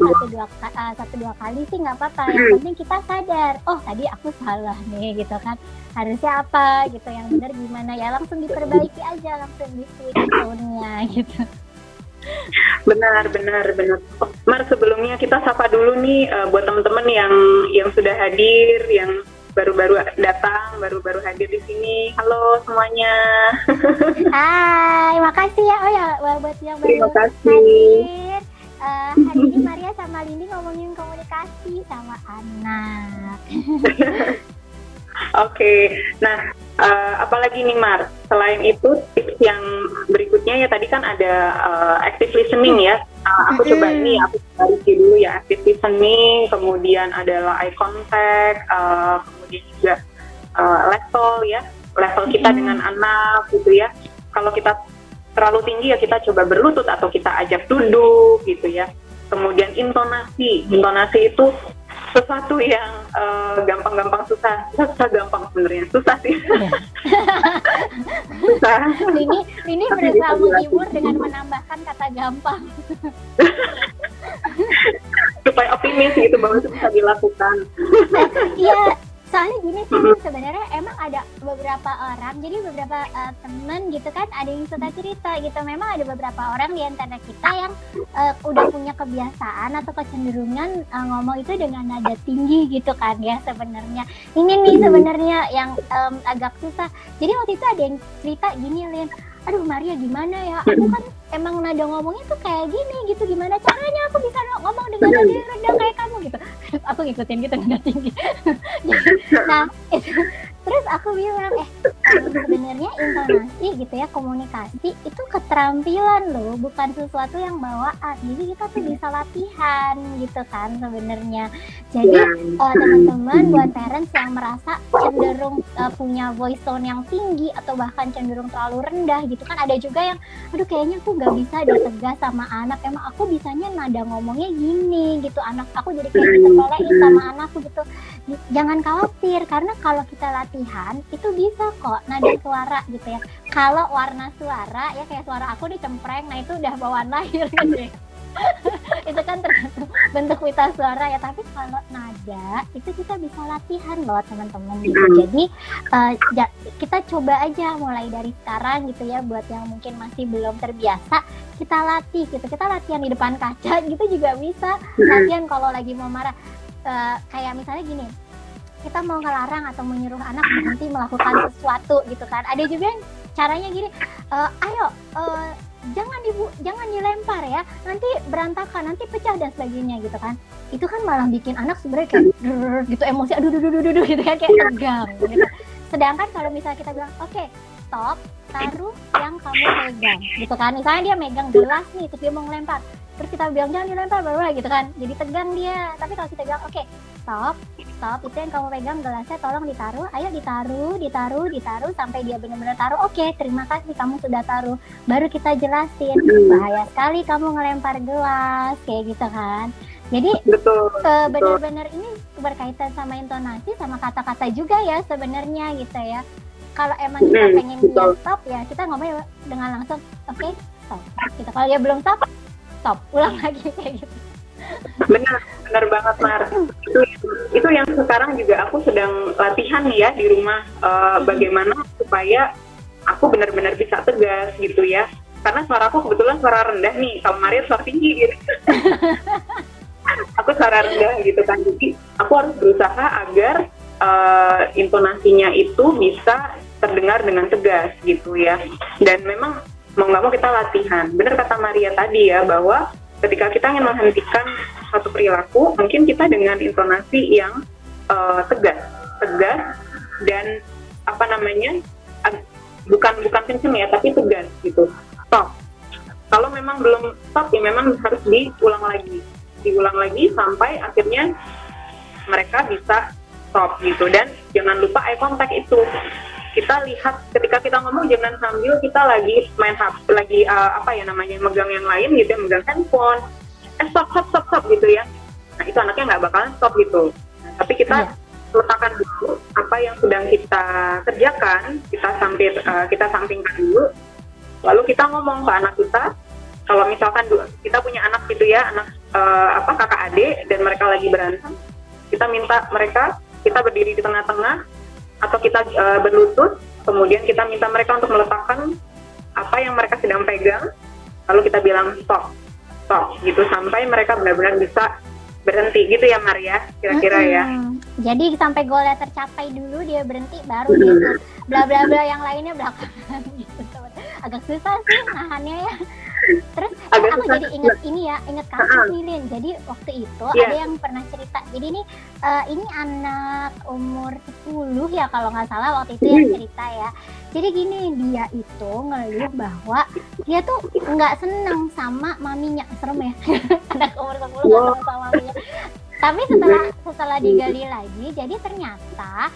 satu dua kali sih nggak apa-apa. Yang penting kita sadar, oh tadi aku salah nih gitu kan, harusnya apa gitu, yang benar gimana ya, langsung diperbaiki aja, langsung di-switch tone-nya gitu. Benar. Oh, Mar, sebelumnya kita sapa dulu nih buat teman-teman yang sudah hadir, yang baru-baru datang, baru-baru hadir di sini. Halo semuanya. Hai, makasih ya. Oh ya, buat yang baru hadir. Hari ini Maria sama Lindi ngomongin komunikasi sama anak. Oke, nah apalagi nih Mar, selain itu tips yang berikutnya ya, tadi kan ada active listening ya. Aku coba review dulu ya, active listening, kemudian adalah eye contact, kemudian juga level kita dengan anak gitu ya. Kalau kita terlalu tinggi ya kita coba berlutut atau kita ajak duduk gitu ya. Kemudian intonasi itu sesuatu yang gampang susah gampang sebenarnya, susah sih. Susah. Ini berusaha menghibur dengan menambahkan kata gampang supaya optimis gitu bahwa itu bisa dilakukan. Iya, soalnya gini sih sebenarnya, emang ada beberapa orang, jadi beberapa teman gitu kan, ada yang suka cerita gitu, memang ada beberapa orang di antara kita yang udah punya kebiasaan atau kecenderungan ngomong itu dengan nada tinggi gitu kan ya. Sebenarnya ini nih sebenarnya yang agak susah. Jadi waktu itu ada yang cerita gini, Lin, aduh Maria gimana ya, aku kan emang nada ngomongnya tuh kayak gini gitu, gimana caranya aku bisa ngomong dengan nada yang rendah kayak kamu gitu. Aku ngikutin gitu nada tinggi. Nah terus aku bilang sebenarnya intonasi gitu ya, komunikasi itu keterampilan loh, bukan sesuatu yang bawaan. Jadi kita tuh bisa latihan gitu kan sebenarnya. Jadi teman-teman, buat parents yang merasa cenderung punya voice tone yang tinggi atau bahkan cenderung terlalu rendah gitu kan, ada juga yang aduh kayaknya aku gak bisa dia tegas sama anak, emang aku bisanya nada ngomongnya gini gitu, anak aku jadi kayak ditempelin sama anakku gitu. Jangan khawatir, karena kalau kita latihan itu bisa kok nada suara gitu ya. Kalau warna suara ya kayak suara aku dicempreng, nah itu udah bawaan lahir gitu ya. Itu kan tergantung bentuk pita suara ya, tapi kalau nada itu kita bisa latihan loh teman-teman gitu. Jadi kita coba aja mulai dari sekarang gitu ya, buat yang mungkin masih belum terbiasa, kita latih gitu, kita latihan di depan kaca gitu juga bisa, latihan kalau lagi mau marah. Kayak misalnya gini, kita mau ngelarang atau menyuruh anak berhenti melakukan sesuatu gitu kan, ada juga yang caranya gini, ayo jangan dilempar ya, nanti berantakan, nanti pecah dan sebagainya gitu kan. Itu kan malah bikin anak sebenarnya kayak gitu, emosi aduh gitu kan, kayak tegang gitu. Sedangkan kalau misalnya kita bilang, oke, stop, taruh yang kamu pegang, gitu kan. Misalnya dia megang gelas nih, terus dia mau ngelempar. Terus kita bilang, jangan dilempar, bla gitu kan. Jadi tegang dia. Tapi kalau kita bilang, oke, stop, itu yang kamu pegang gelasnya tolong ditaruh. Ayo ditaruh, sampai dia benar-benar taruh. Oke, terima kasih kamu sudah taruh. Baru kita jelasin, bahaya sekali kamu ngelempar gelas, kayak gitu kan. Jadi benar-benar ini berkaitan sama intonasi, sama kata-kata juga ya sebenarnya gitu ya. Kalau emang kita pengen dia stop ya kita ngomong dengan langsung oke, stop. Gitu. Kalau dia belum stop, ulang lagi kayak gitu. Benar banget Mar. Itu yang sekarang juga aku sedang latihan ya di rumah, bagaimana supaya aku benar-benar bisa tegas gitu ya. Karena suara aku kebetulan suara rendah nih, kalau Maria suara tinggi gitu. Aku suara rendah gitu kan, jadi aku harus berusaha agar intonasinya itu bisa terdengar dengan tegas gitu ya. Dan memang mau nggak mau kita latihan. Benar kata Maria tadi ya, bahwa ketika kita ingin menghentikan satu perilaku, mungkin kita dengan intonasi yang tegas dan apa namanya, bukan kenceng ya, tapi tegas gitu. Stop. Kalau memang belum stop ya memang harus diulang lagi sampai akhirnya mereka bisa stop gitu. Dan jangan lupa eye contact itu. Kita lihat ketika kita ngomong jangan sambil kita lagi main HP, lagi megang yang lain gitu ya, megang handphone. Stop gitu ya. Nah itu anaknya nggak bakalan stop gitu. Nah, tapi kita letakkan dulu apa yang sedang kita kerjakan, kita sampingkan dulu. Lalu kita ngomong ke anak kita. Kalau misalkan kita punya anak gitu ya, anak kakak adik dan mereka lagi berantem, kita minta mereka, kita berdiri di tengah-tengah atau kita berlutut, kemudian kita minta mereka untuk meletakkan apa yang mereka sedang pegang, lalu kita bilang stop gitu sampai mereka benar-benar bisa berhenti gitu ya Maria, kira-kira ya. Jadi sampai golnya tercapai dulu dia berhenti, baru dia tuh bla bla bla yang lainnya belakangan gitu. Agak susah sih nahannya ya. Terus aku jadi ingat kasus nih Lin. Jadi waktu itu ada yang pernah cerita. Jadi ini anak umur 10 ya kalau nggak salah waktu itu yang cerita ya. Jadi gini, dia itu ngeluh bahwa dia tuh nggak seneng sama maminya. Serem ya. Anak umur 10 nggak seneng sama maminya. Tapi setelah digali lagi, jadi ternyata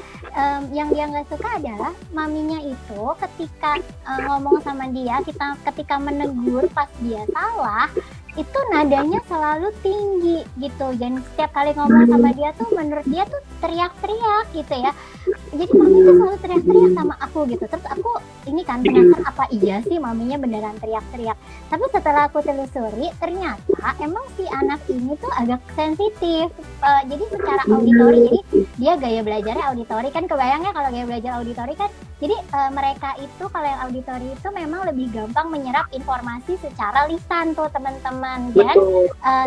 yang dia nggak suka adalah maminya itu ketika ngomong sama dia, ketika menegur pas dia salah, itu nadanya selalu tinggi gitu. Dan setiap kali ngomong sama dia tuh menurut dia tuh teriak-teriak gitu ya. Jadi mami tuh selalu teriak-teriak sama aku gitu. Terus aku ini kan penasaran apa iya sih maminya beneran teriak-teriak. Tapi setelah aku telusuri ternyata emang si anak ini tuh agak sensitif. Jadi secara auditori, jadi dia gaya belajarnya auditori kan, kebayangnya kalau gaya belajar auditori kan. Jadi mereka itu kalau yang auditori itu memang lebih gampang menyerap informasi secara lisan tuh teman-teman. Dan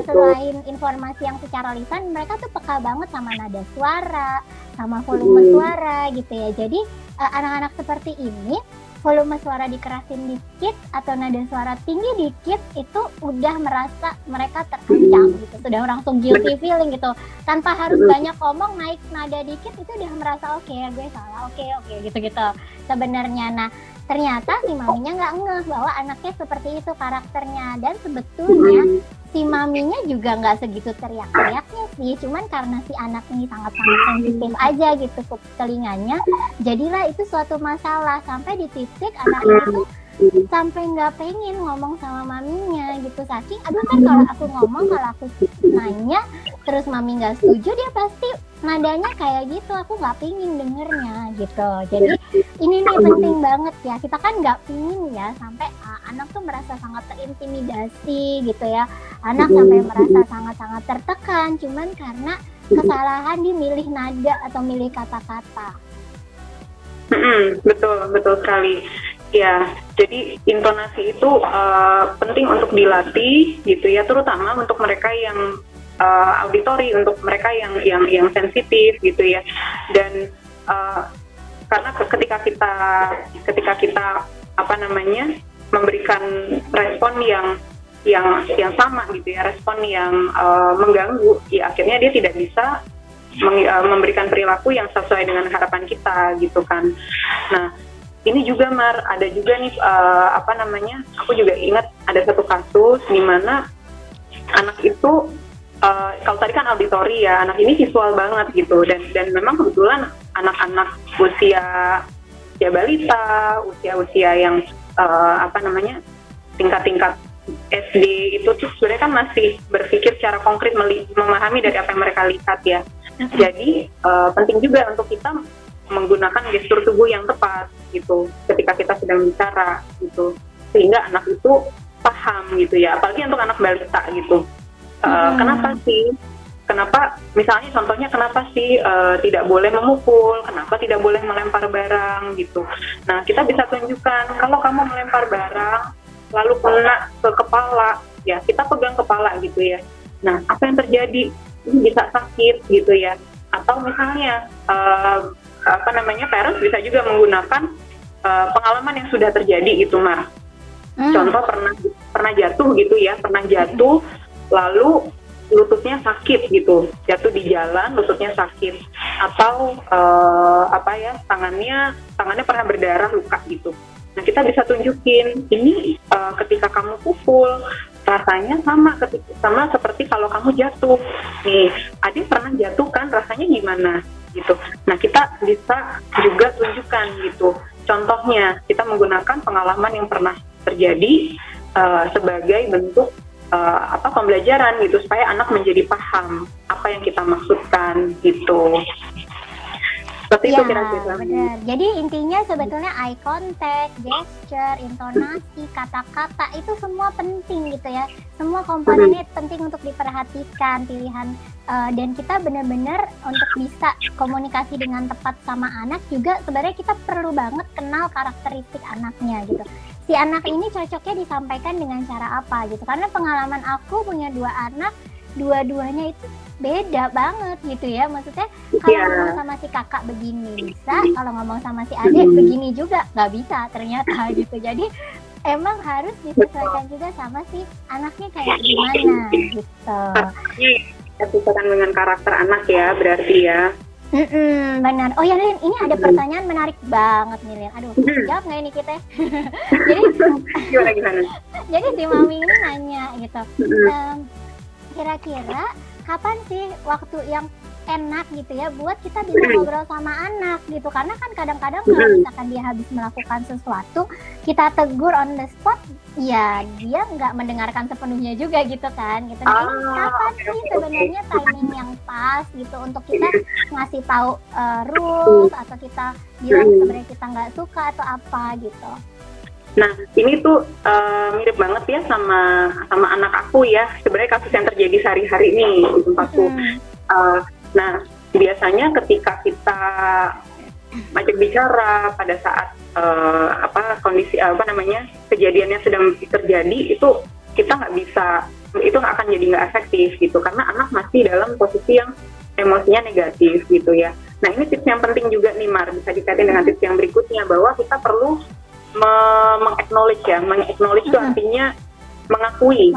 selain informasi yang secara lisan, mereka tuh peka banget sama nada suara, sama volume suara gitu ya. Jadi anak-anak seperti ini volume suara dikerasin dikit atau nada suara tinggi dikit itu udah merasa mereka terancam gitu, sudah langsung guilty feeling gitu, tanpa harus banyak ngomong, naik nada dikit itu udah merasa oke, gue salah, oke gitu sebenarnya. Nah ternyata si maminya nggak ngeh bahwa anaknya seperti itu karakternya, dan sebetulnya si maminya juga nggak segitu teriak-teriaknya sih, cuman karena si anak ini sangat-sangat sensitif aja gitu ke telinganya, jadilah itu suatu masalah sampai di titik anak itu sampai nggak pengen ngomong sama maminya gitu, saking aduh kan kalau aku ngomong, kalau aku nanya terus mami nggak setuju, dia pasti nadanya kayak gitu, aku nggak pingin dengernya gitu. Jadi ini nih penting banget ya, kita kan nggak pingin ya sampai anak tuh merasa sangat terintimidasi gitu ya, anak sampai merasa sangat-sangat tertekan cuman karena kesalahan di milih nada atau milih kata-kata. Betul sekali ya. Jadi intonasi itu penting untuk dilatih gitu ya, terutama untuk mereka yang auditori, untuk mereka yang sensitif gitu ya. Dan karena ketika kita memberikan respon yang sama gitu ya, respon yang mengganggu, ya akhirnya dia tidak bisa memberikan perilaku yang sesuai dengan harapan kita gitu kan. Nah ini juga ada juga nih aku juga ingat ada satu kasus di mana anak itu kalau tadi kan auditori ya, anak ini visual banget gitu, dan memang kebetulan anak-anak usia balita, usia yang tingkat-tingkat SD itu tuh sebenarnya kan masih berpikir secara konkret, memahami dari apa yang mereka lihat ya. Jadi penting juga untuk kita menggunakan gestur tubuh yang tepat gitu ketika kita sedang bicara gitu, sehingga anak itu paham gitu ya, apalagi untuk anak balita gitu. Kenapa misalnya contohnya kenapa sih tidak boleh memukul, kenapa tidak boleh melempar barang gitu. Nah kita bisa tunjukkan kalau kamu melempar barang lalu kena ke kepala, ya kita pegang kepala gitu ya. Nah apa yang terjadi, ini bisa sakit gitu ya. Atau misalnya parents bisa juga menggunakan pengalaman yang sudah terjadi gitu Mar. Contoh pernah jatuh gitu ya, lalu lututnya sakit gitu, jatuh di jalan lututnya sakit, atau tangannya pernah berdarah, luka gitu. Nah kita bisa tunjukin ini ketika kamu pukul rasanya sama seperti kalau kamu jatuh nih, adik pernah jatuh kan, rasanya gimana gitu. Nah kita bisa juga tunjukkan gitu, contohnya kita menggunakan pengalaman yang pernah terjadi sebagai bentuk pembelajaran gitu, supaya anak menjadi paham apa yang kita maksudkan gitu. Seperti itu kira-kira. Benar. Jadi intinya sebetulnya eye contact, gesture, intonasi, kata-kata itu semua penting gitu ya. Semua komponennya penting untuk diperhatikan, pilihan dan kita benar-benar untuk bisa komunikasi dengan tepat sama anak juga sebenarnya kita perlu banget kenal karakteristik anaknya gitu. Si anak ini cocoknya disampaikan dengan cara apa gitu. Karena pengalaman aku punya 2 anak, dua-duanya itu beda banget gitu ya. Maksudnya kalau ngomong sama si kakak begini bisa, kalau ngomong sama si adik begini juga nggak bisa ternyata gitu. Jadi emang harus disesuaikan juga sama si anaknya kayak gimana gitu. Sesuaikan dengan karakter anak ya berarti ya. Benar. Oh ya Lin, ini ada pertanyaan menarik banget nih Lin. Aduh, jawab nggak ini kita? Gimana? Jadi si Mami ini nanya gitu, kira-kira kapan sih waktu yang enak gitu ya buat kita bisa ngobrol sama anak gitu, karena kan kadang-kadang kalau misalkan dia habis melakukan sesuatu kita tegur on the spot, ya dia nggak mendengarkan sepenuhnya juga gitu kan gitu. Nah ini kapan sih sebenarnya timing yang pas gitu untuk kita ngasih tahu rules atau kita bilang sebenarnya kita nggak suka atau apa gitu. Nah ini tuh mirip banget ya sama anak aku ya, sebenarnya kasus yang terjadi sehari-hari nih di tempatku. Nah, biasanya ketika kita ajak bicara pada saat kondisi kejadiannya sedang terjadi, itu kita nggak bisa, itu nggak akan jadi nggak efektif gitu, karena anak masih dalam posisi yang emosinya negatif gitu ya. Nah ini tips yang penting juga nih Mar, bisa dikaitin dengan tips yang berikutnya, bahwa kita perlu meng-acknowledge ya, meng-acknowledge itu artinya mengakui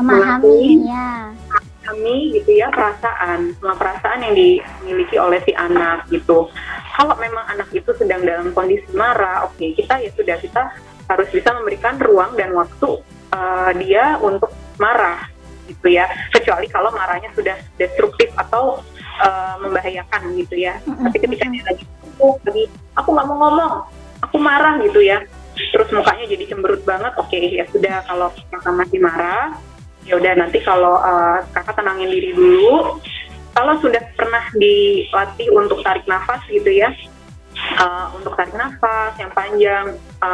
gitu ya semua perasaan yang dimiliki oleh si anak gitu. Kalau memang anak itu sedang dalam kondisi marah, oke, kita harus bisa memberikan ruang dan waktu dia untuk marah gitu ya, kecuali kalau marahnya sudah destruktif atau membahayakan gitu ya. Tapi ketika dia lagi aku nggak mau ngomong, aku marah gitu ya, terus mukanya jadi cemberut banget, oke, ya sudah, kalau kakak masih marah ya udah, nanti kalau kakak tenangin diri dulu. Kalau sudah pernah dilatih untuk tarik nafas gitu ya, untuk tarik nafas yang panjang,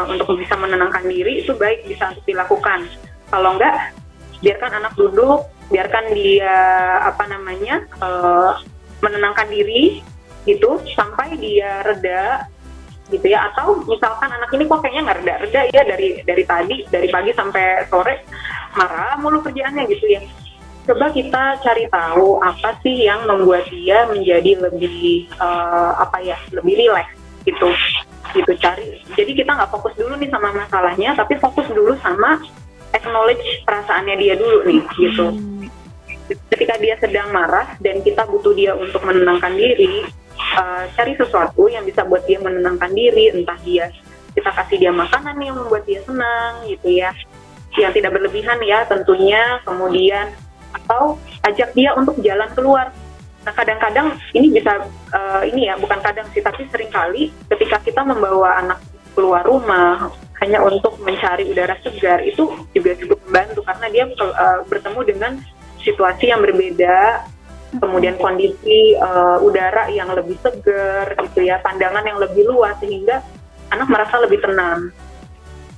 untuk bisa menenangkan diri, itu baik bisa untuk dilakukan. Kalau enggak, biarkan anak duduk, biarkan dia menenangkan diri gitu sampai dia reda gitu ya. Atau misalkan anak ini kok kayaknya nggak reda-reda ya dari pagi sampai sore marah mulu kerjaannya gitu ya, coba kita cari tahu apa sih yang membuat dia menjadi lebih lebih rileks gitu cari. Jadi kita nggak fokus dulu nih sama masalahnya, tapi fokus dulu sama acknowledge perasaannya dia dulu nih gitu. ketika dia sedang marah dan kita butuh dia untuk menenangkan diri, cari sesuatu yang bisa buat dia menenangkan diri, entah kita kasih dia makanan yang membuat dia senang gitu ya, yang tidak berlebihan ya tentunya, kemudian atau ajak dia untuk jalan keluar. Nah kadang-kadang ini bisa ini ya, bukan kadang sih, tapi seringkali ketika kita membawa anak keluar rumah hanya untuk mencari udara segar, itu juga cukup membantu karena dia bertemu dengan situasi yang berbeda, kemudian kondisi udara yang lebih segar gitu ya, pandangan yang lebih luas, sehingga anak merasa lebih tenang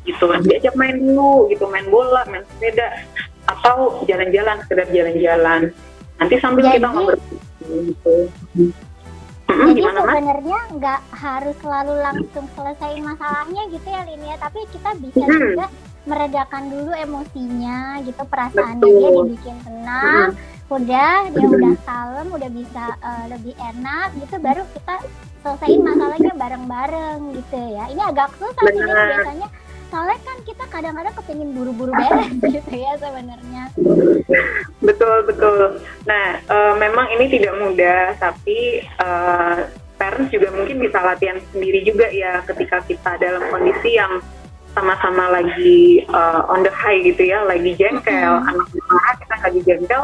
gitu. Diajak main dulu gitu, main bola, main sepeda, atau jalan-jalan, sekedar jalan-jalan, nanti sambil kita ngobrol gitu. Jadi sebenarnya nggak harus selalu langsung selesaiin masalahnya gitu ya Lin ya, tapi kita bisa juga meredakan dulu emosinya gitu, perasaannya dia dibikin tenang, udah dia udah kalem, udah bisa lebih enak gitu, baru kita selesaiin masalahnya bareng-bareng gitu ya. Ini agak susah sih biasanya, soalnya kan kita kadang-kadang kepingin buru-buru beres gitu ya sebenarnya. Betul. Nah, memang ini tidak mudah, tapi parents juga mungkin bisa latihan sendiri juga ya, ketika kita dalam kondisi yang sama-sama lagi on the high gitu ya, lagi jengkel, anak marah, kita lagi jengkel,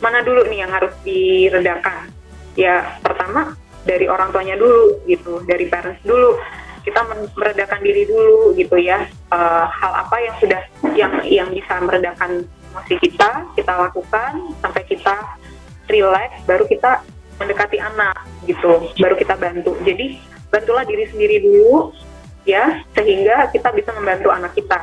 mana dulu nih yang harus diredakan? Ya, pertama dari orang tuanya dulu gitu, dari parents dulu. Kita meredakan diri dulu gitu ya, hal apa yang sudah yang bisa meredakan emosi kita lakukan sampai kita relax, baru kita mendekati anak gitu, baru kita bantu. Jadi bantulah diri sendiri dulu ya, sehingga kita bisa membantu anak kita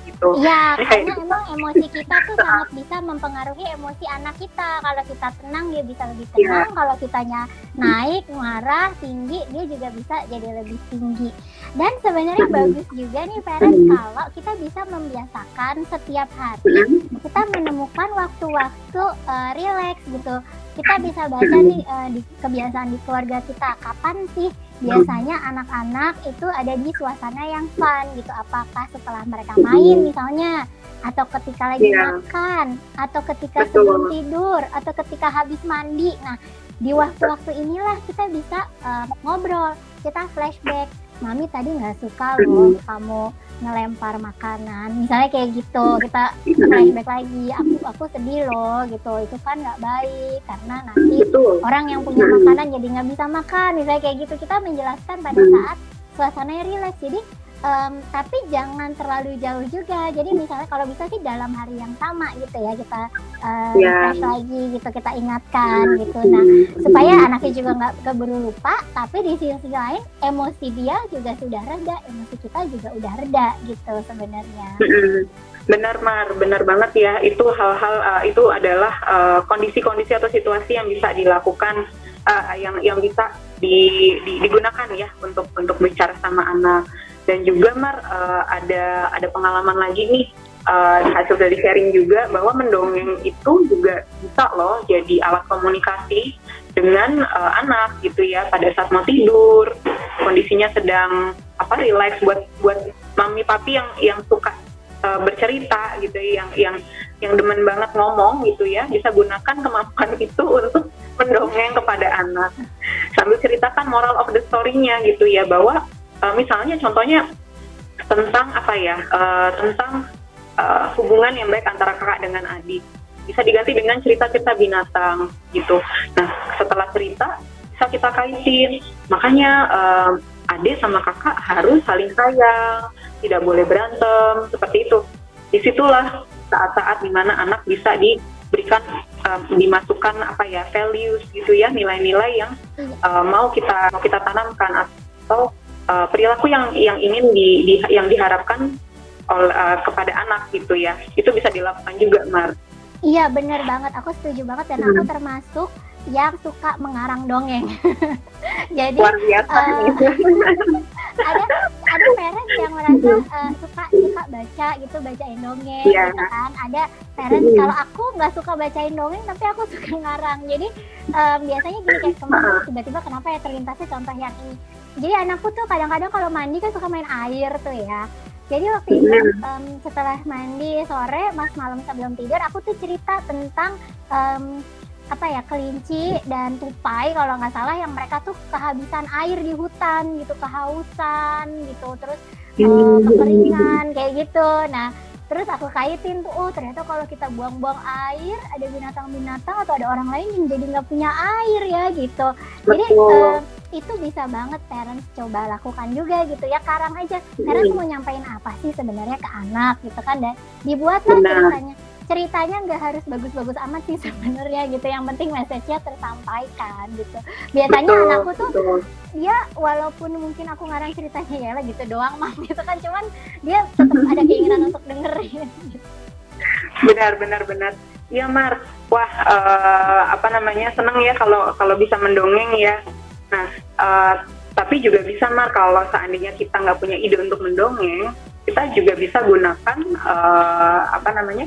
gitu. Iya, karena emang emosi kita tuh sangat bisa mempengaruhi emosi anak kita. Kalau kita tenang, dia bisa lebih tenang. Kalau kitanya naik, marah, tinggi, dia juga bisa jadi lebih tinggi. Dan sebenarnya bagus juga nih parents kalau kita bisa membiasakan setiap hari kita menemukan waktu-waktu relax gitu. Kita bisa baca nih di kebiasaan di keluarga kita, kapan sih biasanya anak-anak itu ada di suasana yang fun gitu, apakah setelah mereka main misalnya, atau ketika lagi makan, atau ketika sebelum tidur, atau ketika habis mandi. Nah, di waktu-waktu inilah kita bisa ngobrol, kita flashback, mami tadi nggak suka loh kamu ngelempar makanan, misalnya kayak gitu, kita flashback lagi, aku sedih loh gitu, itu kan nggak baik karena nanti orang yang punya makanan jadi nggak bisa makan, misalnya kayak gitu. Kita menjelaskan pada saat suasananya relax. Jadi tapi jangan terlalu jauh juga, jadi misalnya kalau bisa sih dalam hari yang sama gitu ya, kita refresh lagi gitu, kita ingatkan gitu. Nah, supaya anaknya juga nggak keburu lupa, tapi di sisi lain emosi dia juga sudah reda, emosi kita juga udah reda gitu sebenarnya. Benar banget ya, itu hal-hal itu adalah kondisi-kondisi atau situasi yang bisa dilakukan, yang bisa digunakan ya untuk bicara sama anak. Dan juga ada pengalaman lagi nih, hasil dari sharing juga, bahwa mendongeng itu juga bisa loh jadi alat komunikasi dengan anak gitu ya, pada saat mau tidur, kondisinya sedang relax, buat mami papi yang suka bercerita gitu, yang demen banget ngomong gitu ya, bisa gunakan kemampuan itu untuk mendongeng kepada anak sambil ceritakan moral of the story-nya gitu ya, bahwa misalnya contohnya tentang tentang hubungan yang baik antara kakak dengan adik, bisa diganti dengan cerita-cerita binatang gitu. Nah, setelah cerita bisa kita kaitin, makanya adik sama kakak harus saling sayang, tidak boleh berantem, seperti itu. Disitulah saat-saat dimana anak bisa diberikan, dimasukkan values gitu ya, nilai-nilai yang mau kita tanamkan, atau perilaku yang ingin yang diharapkan kepada anak gitu ya, itu bisa dilakukan juga, Mar. Iya, benar banget, aku setuju banget, dan aku termasuk yang suka mengarang dongeng. Jadi luar biasa ada parents yang merasa suka baca gitu, bacain dongeng gitu kan. Ada parents kalau aku nggak suka bacain dongeng tapi aku suka ngarang. Jadi biasanya gini, kayak kemarin tiba-tiba kenapa ya terlintasnya contoh yang ini. Jadi anakku tuh kadang-kadang kalau mandi kan suka main air tuh ya. Jadi waktu itu setelah mandi sore, pas malam sebelum tidur, aku tuh cerita tentang apa ya, kelinci dan tupai kalau nggak salah, yang mereka tuh kehabisan air di hutan gitu, kehausan gitu, terus kekeringan kayak gitu. Nah, terus aku kaitin tuh, oh ternyata kalau kita buang-buang air, ada binatang-binatang atau ada orang lain yang jadi nggak punya air ya gitu. Jadi itu bisa banget parents coba lakukan juga gitu ya. Karang aja, parents mau nyampein apa sih sebenarnya ke anak gitu kan, dan dibuatlah ceritanya nggak harus bagus-bagus amat sih sebenarnya gitu, yang penting message-nya tersampaikan gitu. Biasanya anakku tuh dia walaupun mungkin aku ngarang ceritanya ya lah gitu doang mah gitu kan, cuman dia tetap ada keinginan untuk dengerin gitu. Benar. Iya Mar, wah seneng ya kalau bisa mendongeng ya. Nah, tapi juga bisa Mar, kalau seandainya kita nggak punya ide untuk mendongeng, kita juga bisa gunakan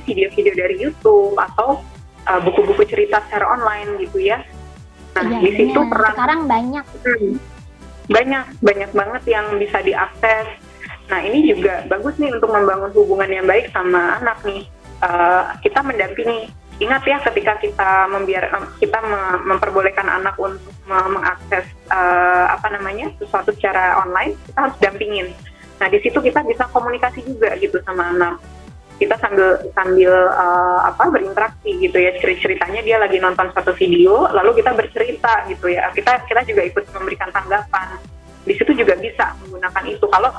video-video dari YouTube atau buku-buku cerita secara online gitu ya. Nah, iya, di situ sekarang banyak banget yang bisa diakses. Nah, ini juga bagus nih untuk membangun hubungan yang baik sama anak nih. Kita mendampingi. Ingat ya, ketika kita memperbolehkan anak untuk mengakses sesuatu secara online, kita harus dampingin. Nah, di situ kita bisa komunikasi juga gitu sama anak. Kita sambil berinteraksi gitu ya. Ceritanya dia lagi nonton suatu video, lalu kita bercerita gitu ya. Kita juga ikut memberikan tanggapan. Di situ juga bisa menggunakan itu. Kalau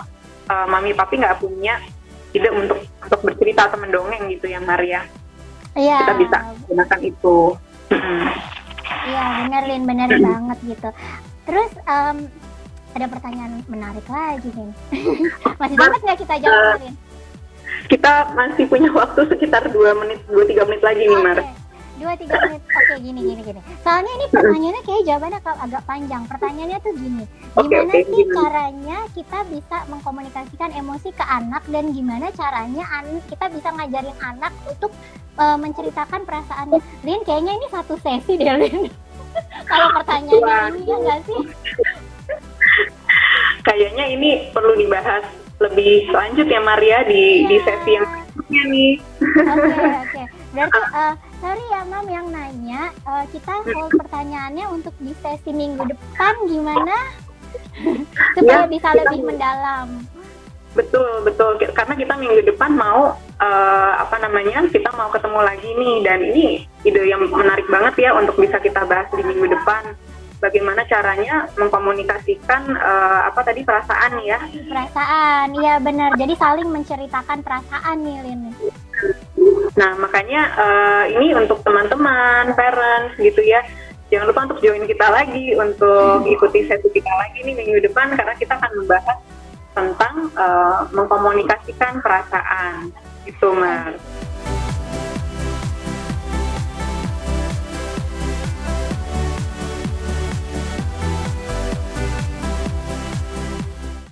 mami papi nggak punya ide untuk bercerita atau mendongeng gitu ya Maria. Iya. Kita bisa gunakan itu. Iya, bener banget gitu. Terus ada pertanyaan menarik lagi nih. Masih sempat nggak kita jawab, Lin? Kita masih punya waktu sekitar 2-3 menit lagi nih, Mar. 2-3 menit. Oke, gini. Soalnya ini pertanyaannya kayak jawabannya agak panjang. Pertanyaannya tuh gini. Gimana sih caranya kita bisa mengkomunikasikan emosi ke anak, dan gimana caranya kita bisa ngajarin anak untuk menceritakan perasaannya? Lin, kayaknya ini satu sesi deh, Lin. Kalau pertanyaannya ini ya nggak sih? Kayaknya ini perlu dibahas lebih lanjut ya Maria di sesi yang berikutnya nih. Oke. Berarti sorry ya Mam yang nanya, kita hold pertanyaannya untuk di sesi minggu depan gimana? Supaya bisa lebih mendalam. Betul. Karena kita minggu depan mau kita mau ketemu lagi nih, dan ini ide yang menarik banget ya untuk bisa kita bahas di minggu depan. Bagaimana caranya mengkomunikasikan perasaan ya? Perasaan, iya benar. Jadi saling menceritakan perasaan nih, Lin. Nah, makanya ini untuk teman-teman, parents gitu ya. Jangan lupa untuk join kita lagi, untuk ikuti sesi kita lagi nih minggu depan, karena kita akan membahas tentang mengkomunikasikan perasaan. Gitu, Mar.